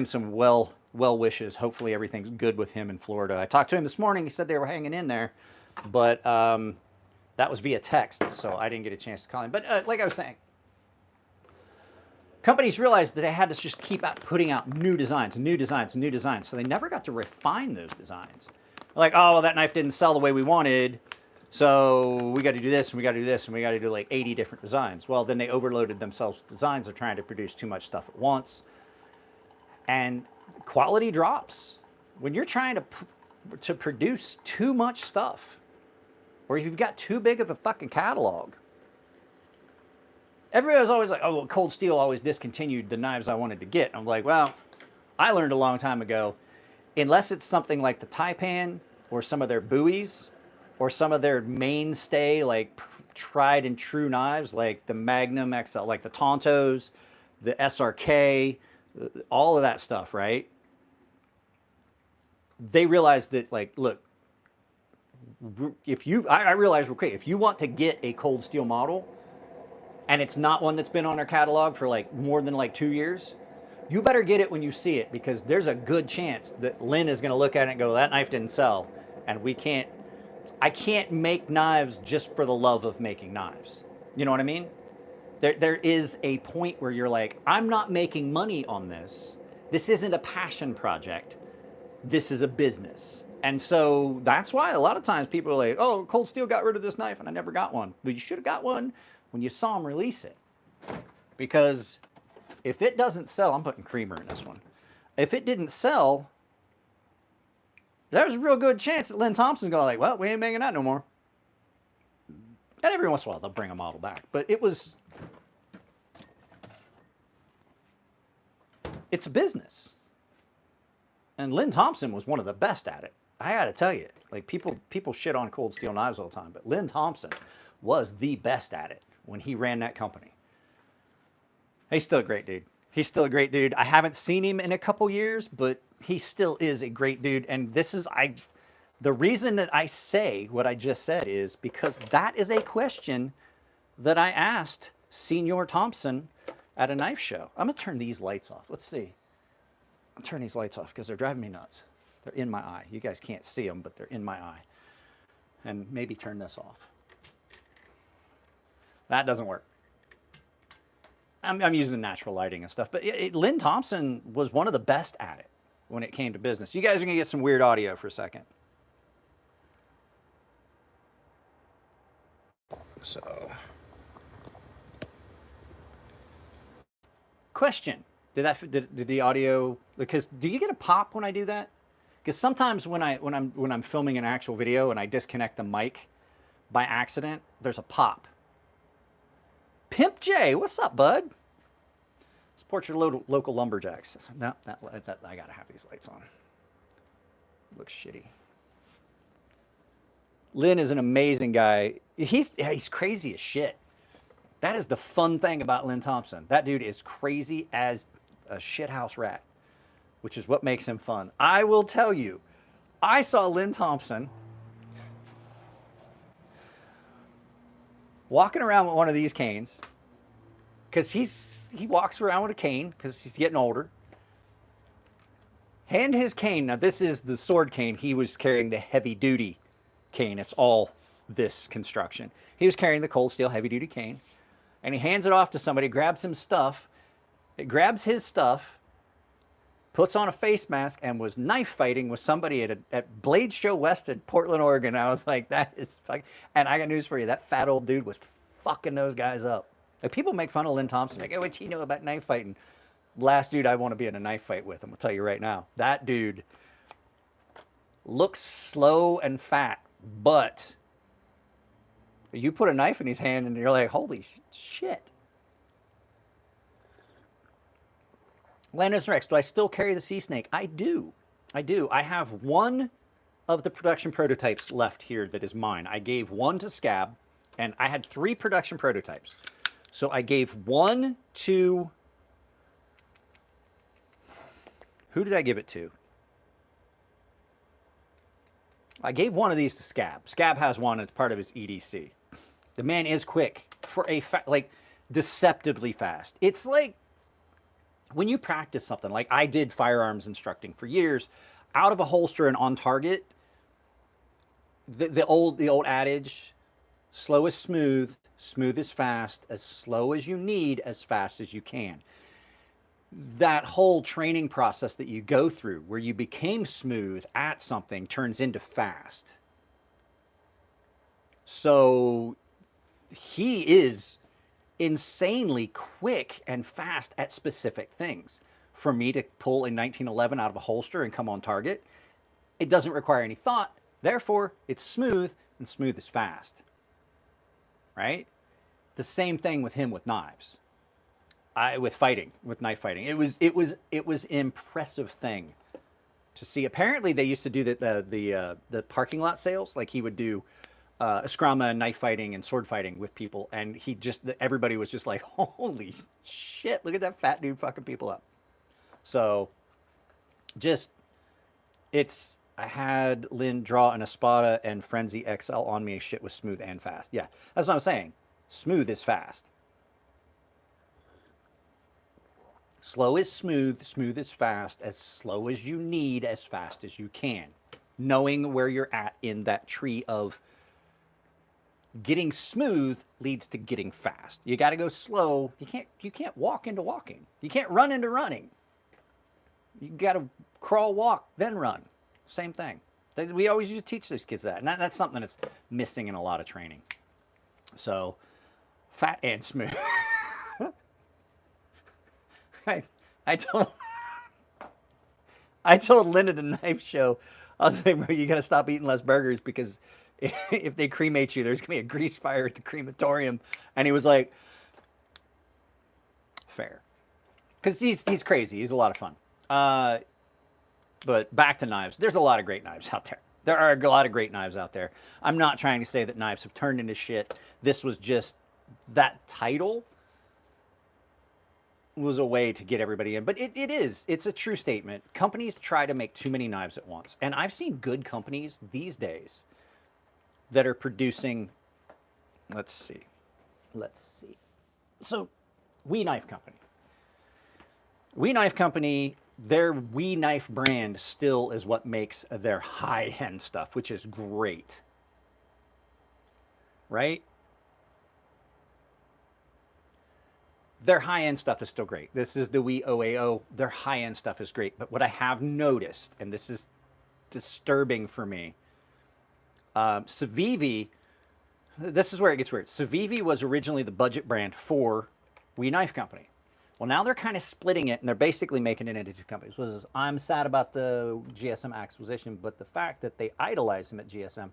some well wishes. Hopefully everything's good with him in Florida. I talked to him this morning. He said they were hanging in there, but that was via text, so I didn't get a chance to call him. But like I was saying, companies realized that they had to just keep putting out new designs, so they never got to refine those designs. Like, oh, well, that knife didn't sell the way we wanted, so we got to do this, and we got to do this, and we got to do like 80 different designs. Well, then they overloaded themselves with designs of trying to produce too much stuff at once, and quality drops. When you're trying to produce too much stuff, or if you've got too big of a fucking catalog. Everybody was always like, oh, well, Cold Steel always discontinued the knives I wanted to get. I'm like, well, I learned a long time ago, unless it's something like the Taipan or some of their buoys or some of their mainstay, like tried and true knives, like the Magnum XL, like the Tontos, the SRK, all of that stuff, right? They realized that, like, look, I realized, okay, if you want to get a Cold Steel model, and it's not one that's been on our catalog for like more than like 2 years, you better get it when you see it, because there's a good chance that Len is going to look at it and go, that knife didn't sell, and I can't make knives just for the love of making knives. You know what I mean? There is a point where you're like, I'm not making money on this. This isn't a passion project. This is a business. And so that's why a lot of times people are like, oh, Cold Steel got rid of this knife and I never got one. But you should have got one when you saw them release it. Because if it doesn't sell, I'm putting creamer in this one. If it didn't sell, there's a real good chance that Len Thompson's going like, well, we ain't making that no more. And every once in a while, they'll bring a model back. But it's a business. And Len Thompson was one of the best at it. I got to tell you, like people shit on Cold Steel knives all the time, but Len Thompson was the best at it when he ran that company. He's still a great dude. He's still a great dude. I haven't seen him in a couple years, but he still is a great dude. And the reason that I say what I just said is because that is a question that I asked Senior Thompson at a knife show. I'm gonna turn these lights off. Let's see. I'll turn these lights off because they're driving me nuts. They're in my eye. You guys can't see them, but they're in my eye. And maybe turn this off. That doesn't work. I'm using natural lighting and stuff, but Len Thompson was one of the best at it when it came to business. You guys are gonna get some weird audio for a second. So, question: Did the audio? Because do you get a pop when I do that? Because sometimes when I'm filming an actual video and I disconnect the mic by accident, there's a pop. Pimp J, what's up, bud? Support your local lumberjacks. No, I gotta have these lights on. It looks shitty. Len is an amazing guy. He's crazy as shit. That is the fun thing about Len Thompson. That dude is crazy as a shithouse rat, which is what makes him fun. I will tell you, I saw Len Thompson walking around with one of these canes, because he walks around with a cane because he's getting older. Hand his cane. Now this is the sword cane. He was carrying the heavy duty cane. It's all this construction. He was carrying the Cold Steel heavy duty cane, and he hands it off to somebody, grabs his stuff, puts on a face mask, and was knife fighting with somebody at Blade Show West in Portland, Oregon. I was like, that is fucking... And I got news for you. That fat old dude was fucking those guys up. Like, people make fun of Len Thompson. Like, oh, what's he know about knife fighting? Last dude I want to be in a knife fight with, I'm going to tell you right now. That dude looks slow and fat, but you put a knife in his hand and you're like, holy shit. Landis Rex, do I still carry the Sea Snake? I do. I have one of the production prototypes left here that is mine. I gave one to Scab, and I had 3 production prototypes. So I gave one to, who did I give it to? I gave one of these to Scab. Scab has one as part of his EDC. The man is quick for a, like, deceptively fast. It's like when you practice something, like I did firearms instructing for years, out of a holster and on target, the old adage, slow is smooth, smooth is fast, as slow as you need, as fast as you can. That whole training process that you go through where you became smooth at something turns into fast. So he is insanely quick and fast at specific things. For me to pull a 1911 out of a holster and come on target, it doesn't require any thought. Therefore, it's smooth, and smooth is fast. Right? The same thing with him with knives. With fighting, with knife fighting. It was an impressive thing to see. Apparently, they used to do the parking lot sales. Like he would do eskrama, knife fighting, and sword fighting with people, and everybody was just like, holy shit, look at that fat dude fucking people up. So, I had Lynn draw an Espada and Frenzy XL on me. Shit was smooth and fast. Yeah, that's what I'm saying. Smooth is fast. Slow is smooth, smooth is fast, as slow as you need, as fast as you can. Knowing where you're at in that tree of getting smooth leads to getting fast. You got to go slow. You can't walk into walking. You can't run into running. You got to crawl, walk, then run. Same thing. We always used to teach those kids that. And that's something that's missing in a lot of training. So, fat and smooth. I told Lynn at a knife show, I was like, bro, you got to stop eating less burgers because if they cremate you, there's going to be a grease fire at the crematorium. And he was like, fair. Because he's crazy. He's a lot of fun. But back to knives. There's a lot of great knives out there. There are a lot of great knives out there. I'm not trying to say that knives have turned into shit. This was just, that title was a way to get everybody in. But it's a true statement. Companies try to make too many knives at once. And I've seen good companies these days that are producing, let's see. So, We Knife Company, their We Knife brand still is what makes their high-end stuff, which is great. Right? Their high-end stuff is still great. This is the We OAO. Their high-end stuff is great. But what I have noticed, and this is disturbing for me, Civivi, this is where it gets weird. Civivi was originally the budget brand for We Knife Company. Well, now they're kind of splitting it, and they're basically making it into two companies. I'm sad about the GSM acquisition, but the fact that they idolize them at GSM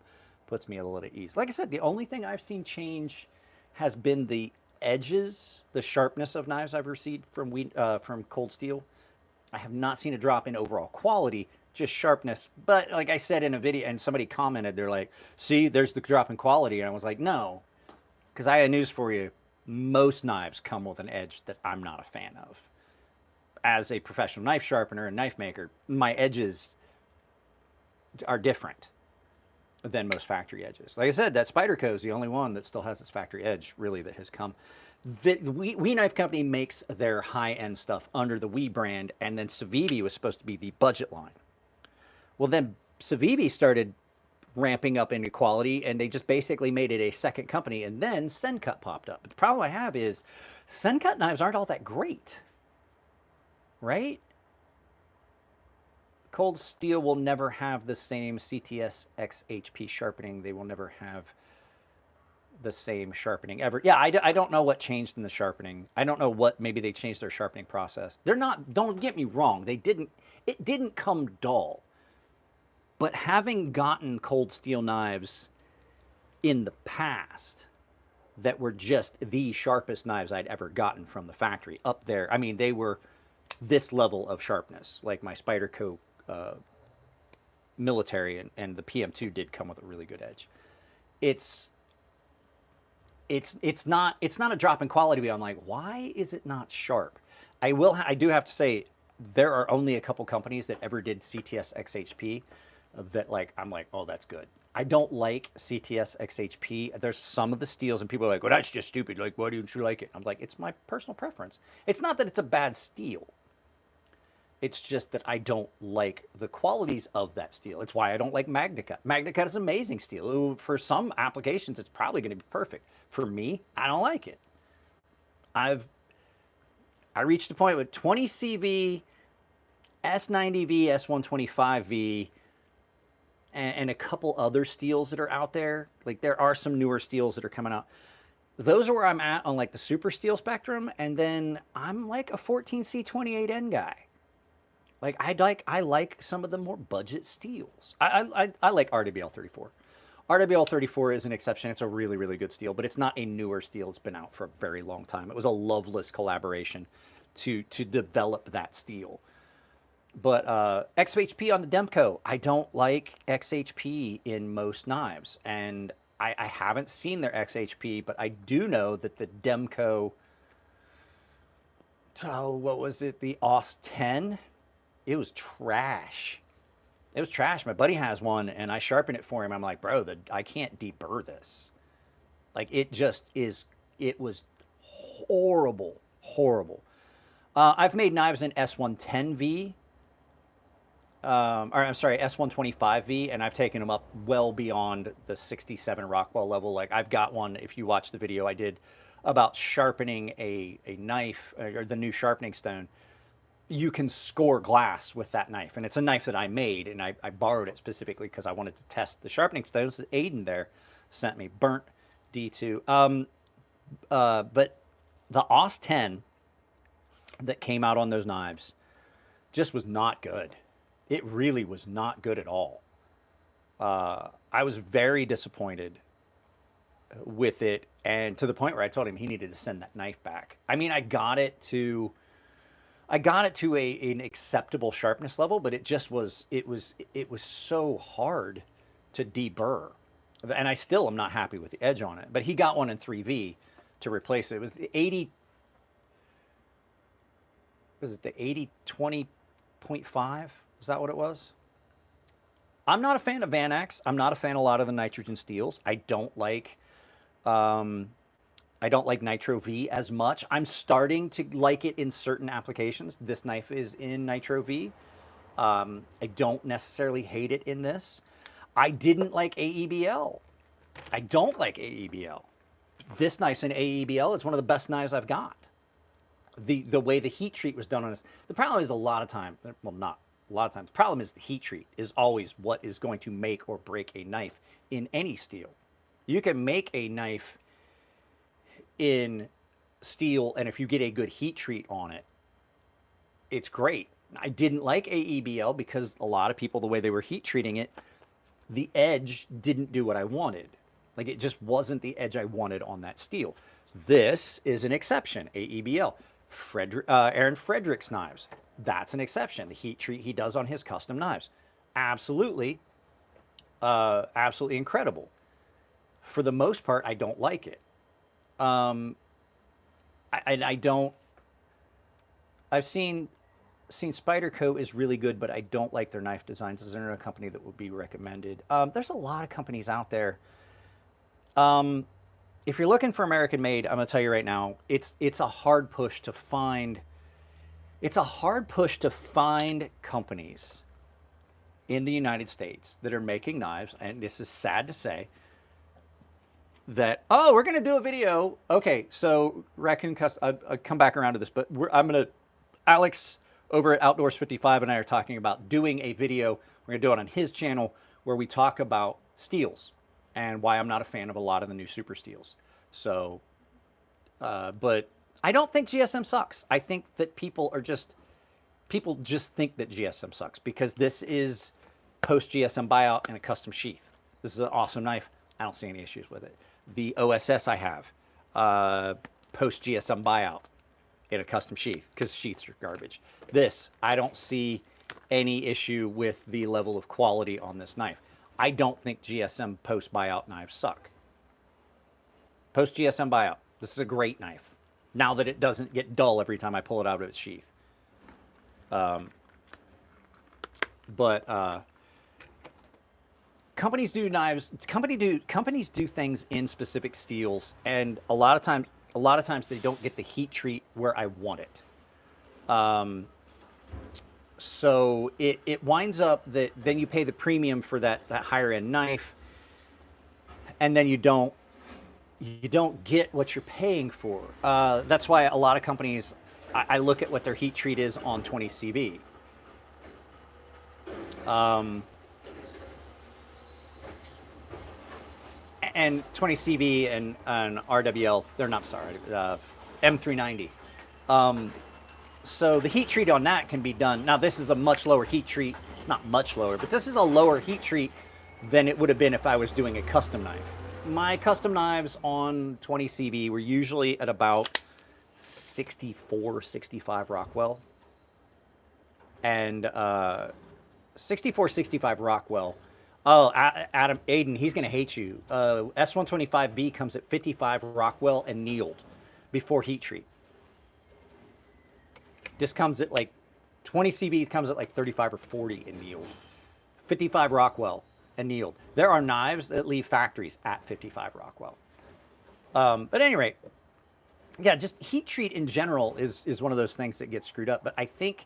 puts me a little at ease. Like I said, the only thing I've seen change has been the edges, the sharpness of knives I've received from Cold Steel. I have not seen a drop in overall quality, just sharpness. But like I said in a video, and somebody commented, they're like, see, there's the drop in quality. And I was like, no, because I have news for you. Most knives come with an edge that I'm not a fan of. As a professional knife sharpener and knife maker, my edges are different than most factory edges. Like I said, that Spyderco is the only one that still has its factory edge, really, that has come. The We Knife Company makes their high-end stuff under the We brand, and then Civivi was supposed to be the budget line. Well, then Civivi started ramping up into quality, and they just basically made it a second company, and then Sencut popped up. But the problem I have is Sencut knives aren't all that great, right? Cold Steel will never have the same CTS XHP sharpening. They will never have the same sharpening ever. Yeah, I don't know what changed in the sharpening. I don't know what, maybe they changed their sharpening process. They're not, don't get me wrong, it didn't come dull. But having gotten Cold Steel knives in the past that were just the sharpest knives I'd ever gotten from the factory, up there, I mean, they were this level of sharpness, like my Spyderco military, and the PM2 did come with a really good edge. It's it's not a drop in quality, but I'm like, why is it not sharp? I do have to say, there are only a couple companies that ever did CTS XHP that, like, I'm like, oh, that's good. I don't like CTS XHP. There's some of the steels, and people are like, well, that's just stupid. Like, why don't you like it? I'm like, it's my personal preference. It's not that it's a bad steel. It's just that I don't like the qualities of that steel. It's why I don't like MagnaCut. MagnaCut is amazing steel. For some applications, it's probably going to be perfect. For me, I don't like it. I reached a point with 20CV, S90V, S125V, and a couple other steels that are out there. Like, there are some newer steels that are coming out. Those are where I'm at on, like, the super steel spectrum, and then I'm like a 14C28N guy. Like, I like some of the more budget steels. I like RWL 34. RWL 34 is an exception. It's a really, really good steel, but it's not a newer steel. It's been out for a very long time. It was a Loveless collaboration to develop that steel. But XHP on the Demco, I don't like XHP in most knives. And I haven't seen their XHP, but I do know that the Demco, oh, what was it? The AUS 10? It was trash. It was trash. My buddy has one, and I sharpened it for him. I'm like, bro, I can't deburr this. Like, it just is, it was horrible, horrible. I've made knives in S110V, or I'm sorry, S125V, and I've taken them up well beyond the 67 Rockwell level. Like, I've got one, if you watch the video I did about sharpening a knife, or the new sharpening stone, you can score glass with that knife. And it's a knife that I made, and I borrowed it specifically because I wanted to test the sharpening stones that Aiden there sent me. Burnt D2. But the AUS 10 that came out on those knives just was not good. It really was not good at all. I was very disappointed with it, and to the point where I told him he needed to send that knife back. I mean, I got it to an acceptable sharpness level, but it just was, it was so hard to deburr. And I still am not happy with the edge on it, but he got one in 3V to replace it. It was the 80, was it the 80-20.5? Is that what it was? I'm not a fan of Van Ax. I'm not a fan of a lot of the nitrogen steels. I don't like Nitro V as much. I'm starting to like it in certain applications. This knife is in Nitro V. I don't necessarily hate it in this. I didn't like AEBL. I don't like AEBL. This knife's in AEBL. It's one of the best knives I've got. The way the heat treat was done on this. The problem is a lot of times, well, not a lot of times, the problem is the heat treat is always what is going to make or break a knife in any steel. You can make a knife in steel, and if you get a good heat treat on it, it's great. I didn't like AEBL because a lot of people, the way they were heat treating it, the edge didn't do what I wanted. Like, it just wasn't the edge I wanted on that steel. This is an exception, AEBL. Aaron Frederick's knives, that's an exception. The heat treat he does on his custom knives, absolutely, absolutely incredible. For the most part, I don't like it. I don't. I've seen Spyderco is really good, but I don't like their knife designs. Is there a company that would be recommended? There's a lot of companies out there. If you're looking for American made, I'm gonna tell you right now, it's a hard push to find. It's a hard push to find companies in the United States that are making knives, and this is sad to say, that, oh, we're going to do a video. Okay, so Raccoon Custom, I'll come back around to this, but Alex over at Outdoors 55 and I are talking about doing a video. We're going to do it on his channel where we talk about steels and why I'm not a fan of a lot of the new super steels. So, but I don't think GSM sucks. I think that people just think that GSM sucks because this is post GSM buyout in a custom sheath. This is an awesome knife. I don't see any issues with it. The OSS I have, post GSM buyout in a custom sheath, because sheaths are garbage. This, I don't see any issue with the level of quality on this knife. I don't think GSM post buyout knives suck. Post GSM buyout, this is a great knife. Now that it doesn't get dull every time I pull it out of its sheath. Companies do knives. Companies do things in specific steels, and a lot of times they don't get the heat treat where I want it. So it winds up that then you pay the premium for that higher end knife, and then you don't get what you're paying for. That's why a lot of companies, I look at what their heat treat is on 20 CV. And 20 CV and RWL, they're not, sorry, M390. So the heat treat on that can be done. Now this is a much lower heat treat, not much lower, but this is a lower heat treat than it would have been if I was doing a custom knife. My custom knives on 20 CV were usually at about 64, 65 Rockwell. And 64, 65 Rockwell. Oh, Adam, Aiden, he's going to hate you. S125B comes at 55 Rockwell and annealed before heat treat. This comes at like 20 CV comes at like 35 or 40 annealed. 55 Rockwell annealed. There are knives that leave factories at 55 Rockwell. But at any rate, yeah, just heat treat in general is one of those things that gets screwed up. But I think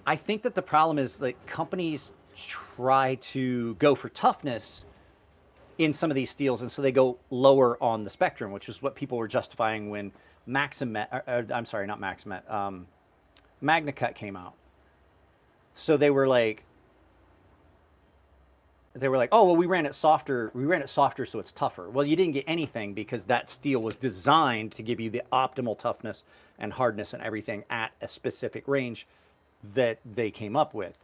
that the problem is that companies try to go for toughness in some of these steels, and so they go lower on the spectrum, which is what people were justifying when I'm sorry, not Maximet, MagnaCut came out. So they were like, oh, well, we ran it softer, so it's tougher. Well, you didn't get anything because that steel was designed to give you the optimal toughness and hardness and everything at a specific range that they came up with.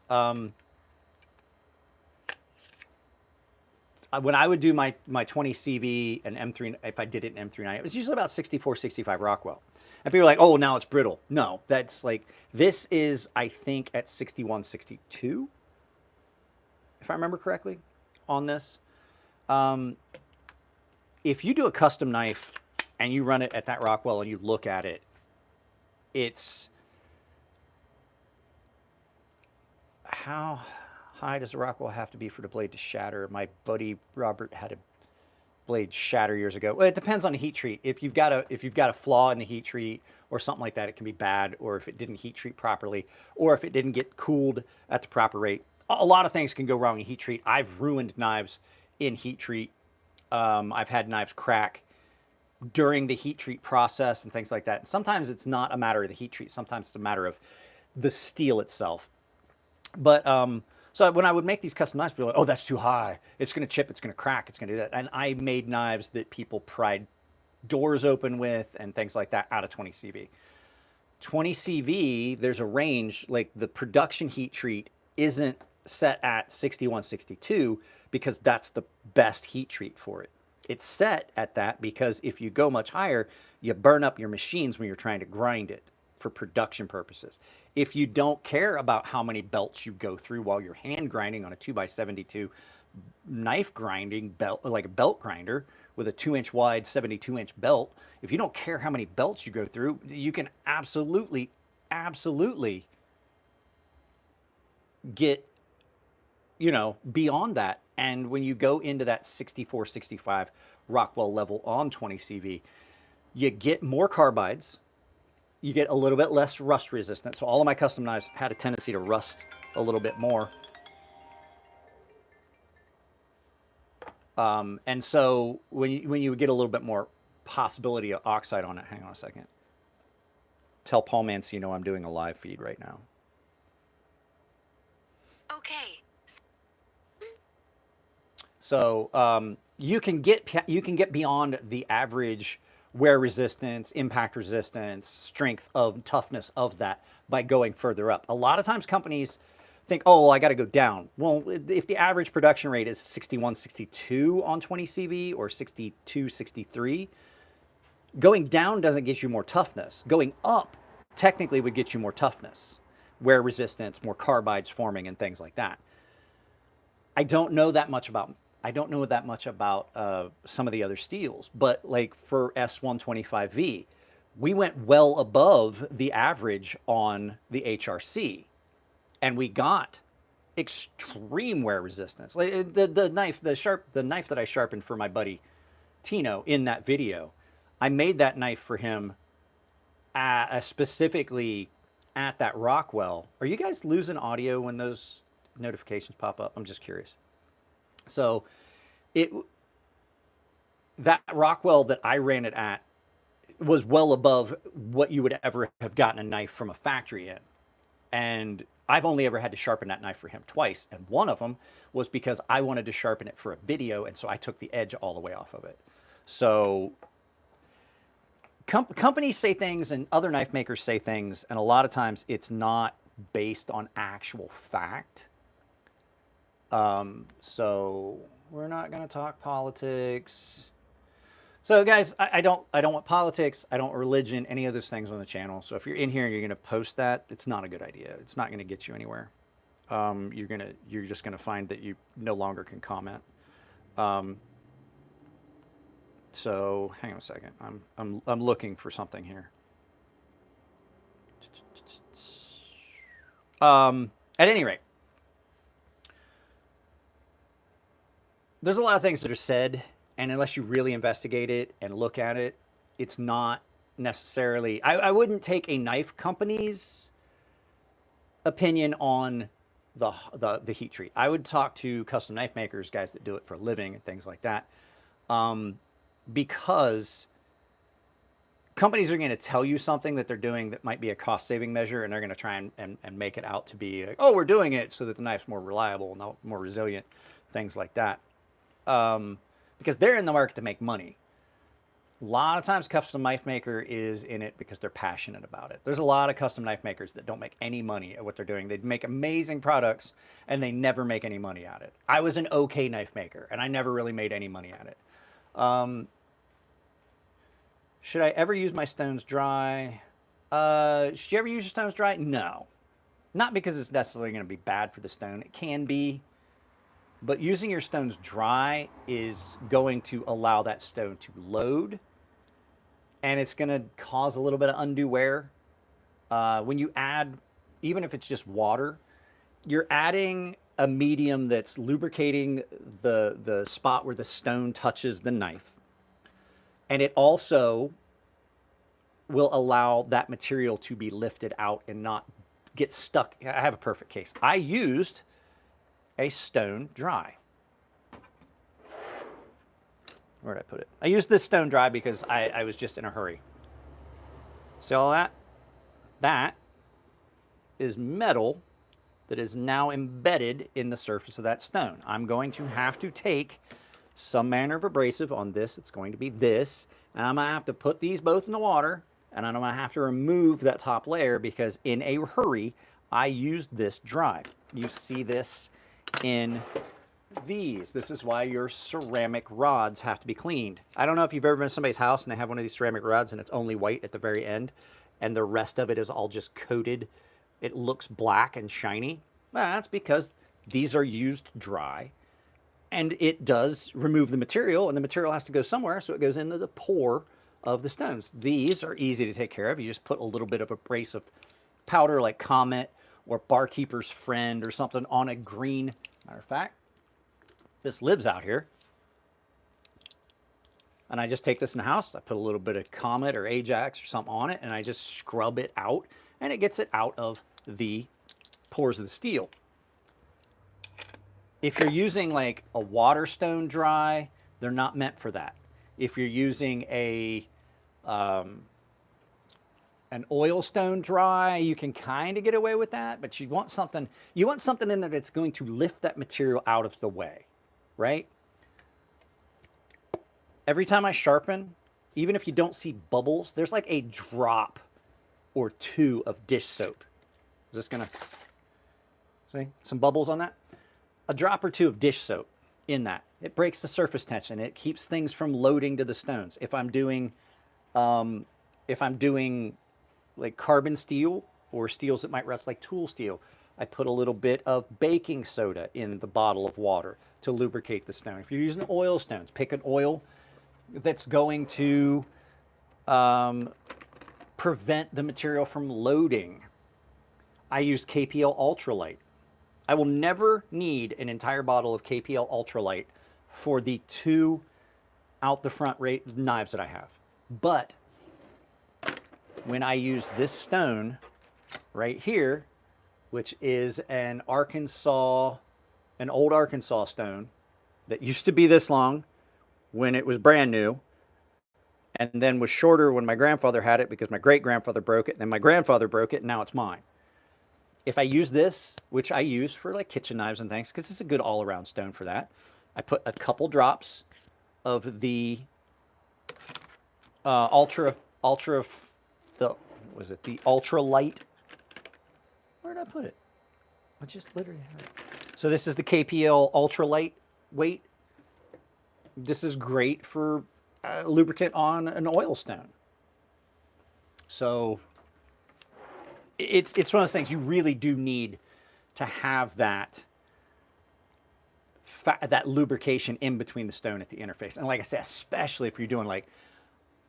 When I would do my 20 CV and M3, if I did it in M39, it was usually about 64, 65 Rockwell. And people are like, oh, now it's brittle. No, that's like, this is, I think, at 61, 62, if I remember correctly, on this. If you do a custom knife and you run it at that Rockwell and you look at it, it's, how high does a Rockwell have to be for the blade to shatter? My buddy Robert had a blade shatter years ago. Well, it depends on the heat treat. If you've got a flaw in the heat treat or something like that, it can be bad. Or if it didn't heat treat properly, or if it didn't get cooled at the proper rate, a lot of things can go wrong in heat treat. I've ruined knives in heat treat. I've had knives crack during the heat treat process and things like that. And sometimes it's not a matter of the heat treat. Sometimes it's a matter of the steel itself. But so when I would make these custom knives, people were like, oh, that's too high. It's going to chip. It's going to crack. It's going to do that. And I made knives that people pried doors open with and things like that out of 20 CV. 20 CV, there's a range, like the production heat treat isn't set at 61, 62 because that's the best heat treat for it. It's set at that because if you go much higher, you burn up your machines when you're trying to grind it for production purposes. If you don't care about how many belts you go through while you're hand grinding on a 2x72 knife grinding belt, like a belt grinder with a 2-inch wide 72-inch belt, if you don't care how many belts you go through, you can absolutely get, beyond that. And when you go into that 64, 65 Rockwell level on 20 CV, you get more carbides. You get a little bit less rust resistant. So all of my custom knives had a tendency to rust a little bit more. And so when you get a little bit more possibility of oxide on it, hang on a second. Tell Paul Mancino I'm doing a live feed right now. Okay. So you can get beyond the average wear resistance, impact resistance, strength of toughness of that by going further up. A lot of times companies think, oh, well, I got to go down. Well, if the average production rate is 61, 62 on 20 CV or 62, 63, going down doesn't get you more toughness. Going up technically would get you more toughness. wear resistance, more carbides forming, and things like that. I don't know that much about some of the other steels, but like for S125V, we went well above the average on the HRC, and we got extreme wear resistance. Like the knife that I sharpened for my buddy Tino in that video, I made that knife for him specifically at that Rockwell. Are you guys losing audio when those notifications pop up? I'm just curious. So that Rockwell that I ran it at was well above what you would ever have gotten a knife from a factory in. And I've only ever had to sharpen that knife for him twice. And one of them was because I wanted to sharpen it for a video. And so I took the edge all the way off of it. So companies say things and other knife makers say things. And a lot of times it's not based on actual fact. So we're not going to talk politics. So guys, I don't want politics. I don't want religion, any of those things on the channel. So if you're in here and you're going to post that, it's not a good idea. It's not going to get you anywhere. You're just going to find that you no longer can comment. So hang on a second. I'm looking for something here. At any rate, there's a lot of things that are said, and unless you really investigate it and look at it, it's not necessarily... I wouldn't take a knife company's opinion on the heat treat. I would talk to custom knife makers, guys that do it for a living and things like that, because companies are going to tell you something that they're doing that might be a cost-saving measure, and they're going to try and make it out to be, like, oh, we're doing it so that the knife's more reliable and more resilient, things like that. Because they're in the market to make money. A lot of times custom knife maker is in it because they're passionate about it. There's a lot of custom knife makers that don't make any money at what they're doing. They make amazing products and they never make any money at it. I was an okay knife maker and I never really made any money at it. Should I ever use my stones dry? Should you ever use your stones dry? No. Not because it's necessarily going to be bad for the stone. It can be. But using your stones dry is going to allow that stone to load, and it's going to cause a little bit of undue wear. When you add, even if it's just water, you're adding a medium that's lubricating the spot where the stone touches the knife. And it also will allow that material to be lifted out and not get stuck. I have a perfect case. I used a stone dry. Where did I put it? I used this stone dry because I was just in a hurry. See all that? That is metal that is now embedded in the surface of that stone. I'm going to have to take some manner of abrasive on this. It's going to be this. And I'm going to have to put these both in the water. And I'm going to have to remove that top layer because in a hurry, I used this dry. You see this in these. This is why your ceramic rods have to be cleaned. I don't know if you've ever been to somebody's house and they have one of these ceramic rods and it's only white at the very end and the rest of it is all just coated. It looks black and shiny. Well, that's because these are used dry and it does remove the material, and the material has to go somewhere, so it goes into the pore of the stones. These are easy to take care of. You just put a little bit of abrasive powder like Comet or Barkeeper's Friend or something on a green. Matter of fact, this lives out here. And I just take this in the house, I put a little bit of Comet or Ajax or something on it, and I just scrub it out, and it gets it out of the pores of the steel. If you're using like a water stone dry, they're not meant for that. If you're using an oil stone dry, you can kind of get away with that, but you want something in there that's going to lift that material out of the way, right? Every time I sharpen, even if you don't see bubbles, there's like a drop or two of dish soap. Is this gonna, see, some bubbles on that? A drop or two of dish soap in that. It breaks the surface tension. It keeps things from loading to the stones. If I'm doing like carbon steel, or steels that might rust like tool steel. I put a little bit of baking soda in the bottle of water to lubricate the stone. If you're using oil stones, pick an oil that's going to prevent the material from loading. I use KPL Ultralight. I will never need an entire bottle of KPL Ultralight for the 2 out the front knives that I have. But when I use this stone right here, which is an old Arkansas stone that used to be this long when it was brand new, and then was shorter when my grandfather had it because my great-grandfather broke it, and then my grandfather broke it, and now it's mine. If I use this, which I use for like kitchen knives and things, because it's a good all-around stone for that, I put a couple drops of the the Ultralight. Where did I put it? I just literally had it. So this is the KPL Ultralight weight. This is great for lubricant on an oil stone. So it's one of those things you really do need to have that lubrication in between the stone at the interface. And like I said, especially if you're doing like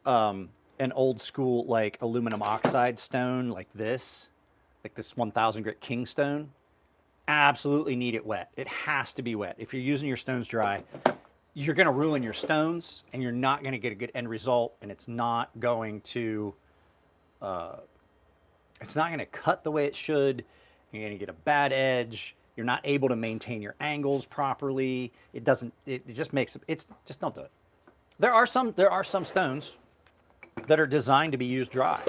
an old school like aluminum oxide stone like this 1000 grit king stone, absolutely need it wet. It has to be wet. If you're using your stones dry, you're going to ruin your stones and you're not going to get a good end result, and it's not going to cut the way it should. You're going to get a bad edge. You're not able to maintain your angles properly. It just makes it, just don't do it. There are some stones that are designed to be used dry.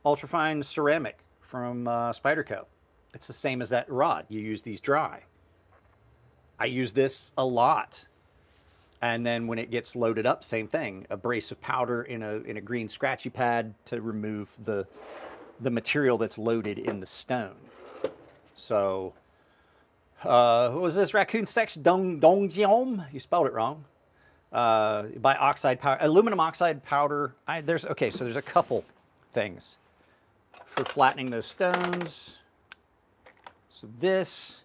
Ultrafine ceramic from Spyderco. It's the same as that rod. You use these dry. I use this a lot. And then when it gets loaded up, same thing. Abrasive powder in a green scratchy pad to remove the material that's loaded in the stone. So, what was this? Raccoon Sex Dongjiom? You spelled it wrong. By oxide powder, aluminum oxide powder. So there's a couple things for flattening those stones. So this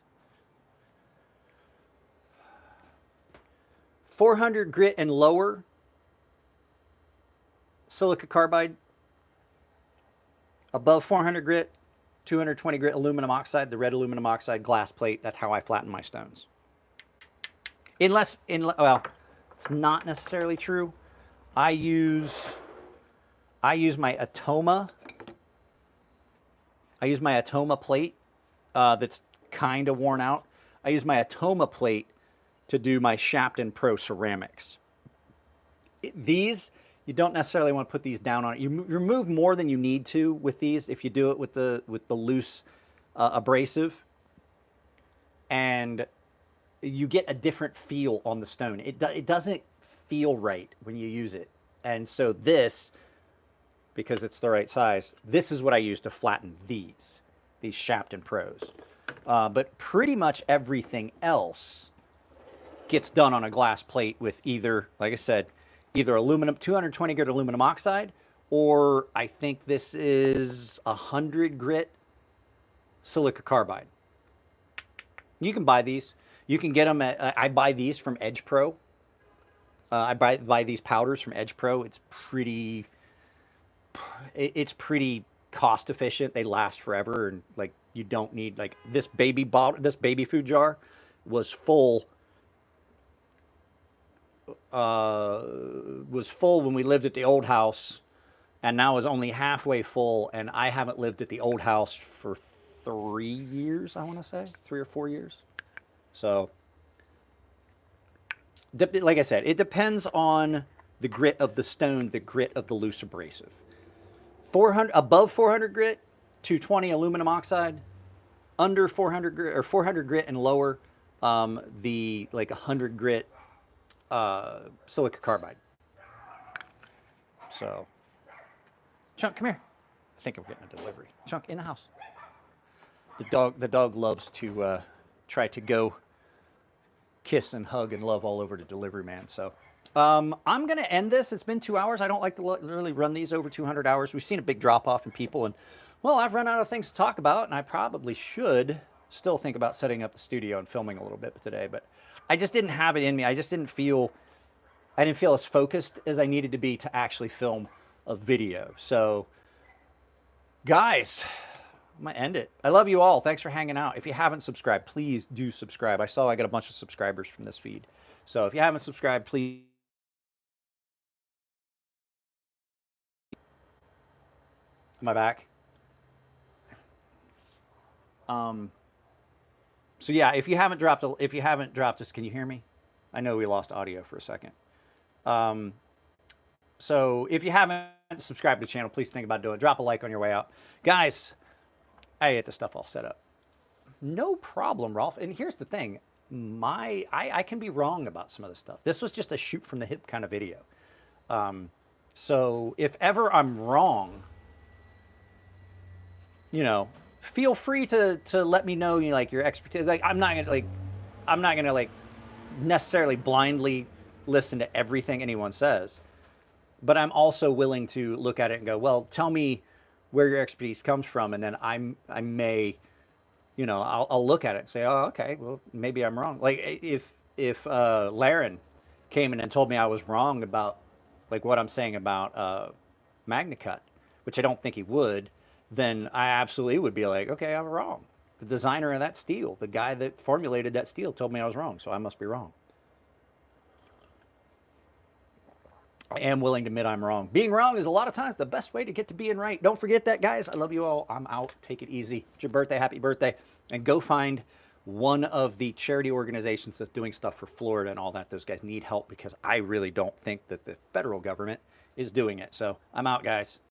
400 grit and lower silica carbide, above 400 grit, 220 grit aluminum oxide, the red aluminum oxide glass plate. That's how I flatten my stones. Well, it's not necessarily true. I use my Atoma. I use my Atoma plate that's kind of worn out. I use my Atoma plate to do my Shapton Pro ceramics. These, you don't necessarily want to put these down on it. You remove more than you need to with these if you do it with the loose abrasive, and you get a different feel on the stone. It doesn't feel right when you use it. And so this, because it's the right size, this is what I use to flatten these Shapton Pros. But pretty much everything else gets done on a glass plate with either, like I said, either aluminum, 220 grit aluminum oxide, or I think this is 100 grit silica carbide. You can buy these. You can get them at, I buy these from Edge Pro. I buy these powders from Edge Pro. It's pretty cost efficient. They last forever, and like you don't need, like this baby food jar was full. Was full when we lived at the old house, and now is only halfway full, and I haven't lived at the old house for 3 years, I want to say 3 or 4 years. So like I said, it depends on the grit of the stone, the grit of the loose abrasive. Above 400 grit, 220 aluminum oxide. Under 400 grit, or 400 grit and lower, the like 100 grit silica carbide. So, Chunk, come here. I think I'm getting a delivery. Chunk, in the house. The dog loves to try to go kiss and hug and love all over the delivery man. So I'm going to end this. It's been 2 hours. I don't like to really run these over 200 hours. We've seen a big drop off in people, and well, I've run out of things to talk about, and I probably should still think about setting up the studio and filming a little bit today, but I just didn't have it in me. I didn't feel as focused as I needed to be to actually film a video. So, guys, I'm gonna end it. I love you all. Thanks for hanging out. If you haven't subscribed, please do subscribe. I saw I got a bunch of subscribers from this feed. So if you haven't subscribed, please. Am I back? So yeah, if you haven't dropped us, can you hear me? I know we lost audio for a second. So if you haven't subscribed to the channel, please think about doing it. Drop a like on your way out. Guys, I get the stuff all set up. No problem, Rolf. And here's the thing. I can be wrong about some of this stuff. This was just a shoot from the hip kind of video. So if ever I'm wrong, feel free to let me know, like your expertise. Like I'm not gonna necessarily blindly listen to everything anyone says, but I'm also willing to look at it and go, well, tell me where your expertise comes from, and then I may, I'll look at it and say, oh, okay, well, maybe I'm wrong. Like if Laren came in and told me I was wrong about like what I'm saying about MagnaCut, which I don't think he would, then I absolutely would be like, okay, I'm wrong. The designer of that steel, the guy that formulated that steel, told me I was wrong, so I must be wrong. I am willing to admit I'm wrong. Being wrong is a lot of times the best way to get to being right. Don't forget that, guys. I love you all. I'm out. Take it easy. It's your birthday. Happy birthday. And go find one of the charity organizations that's doing stuff for Florida and all that. Those guys need help because I really don't think that the federal government is doing it. So I'm out, guys.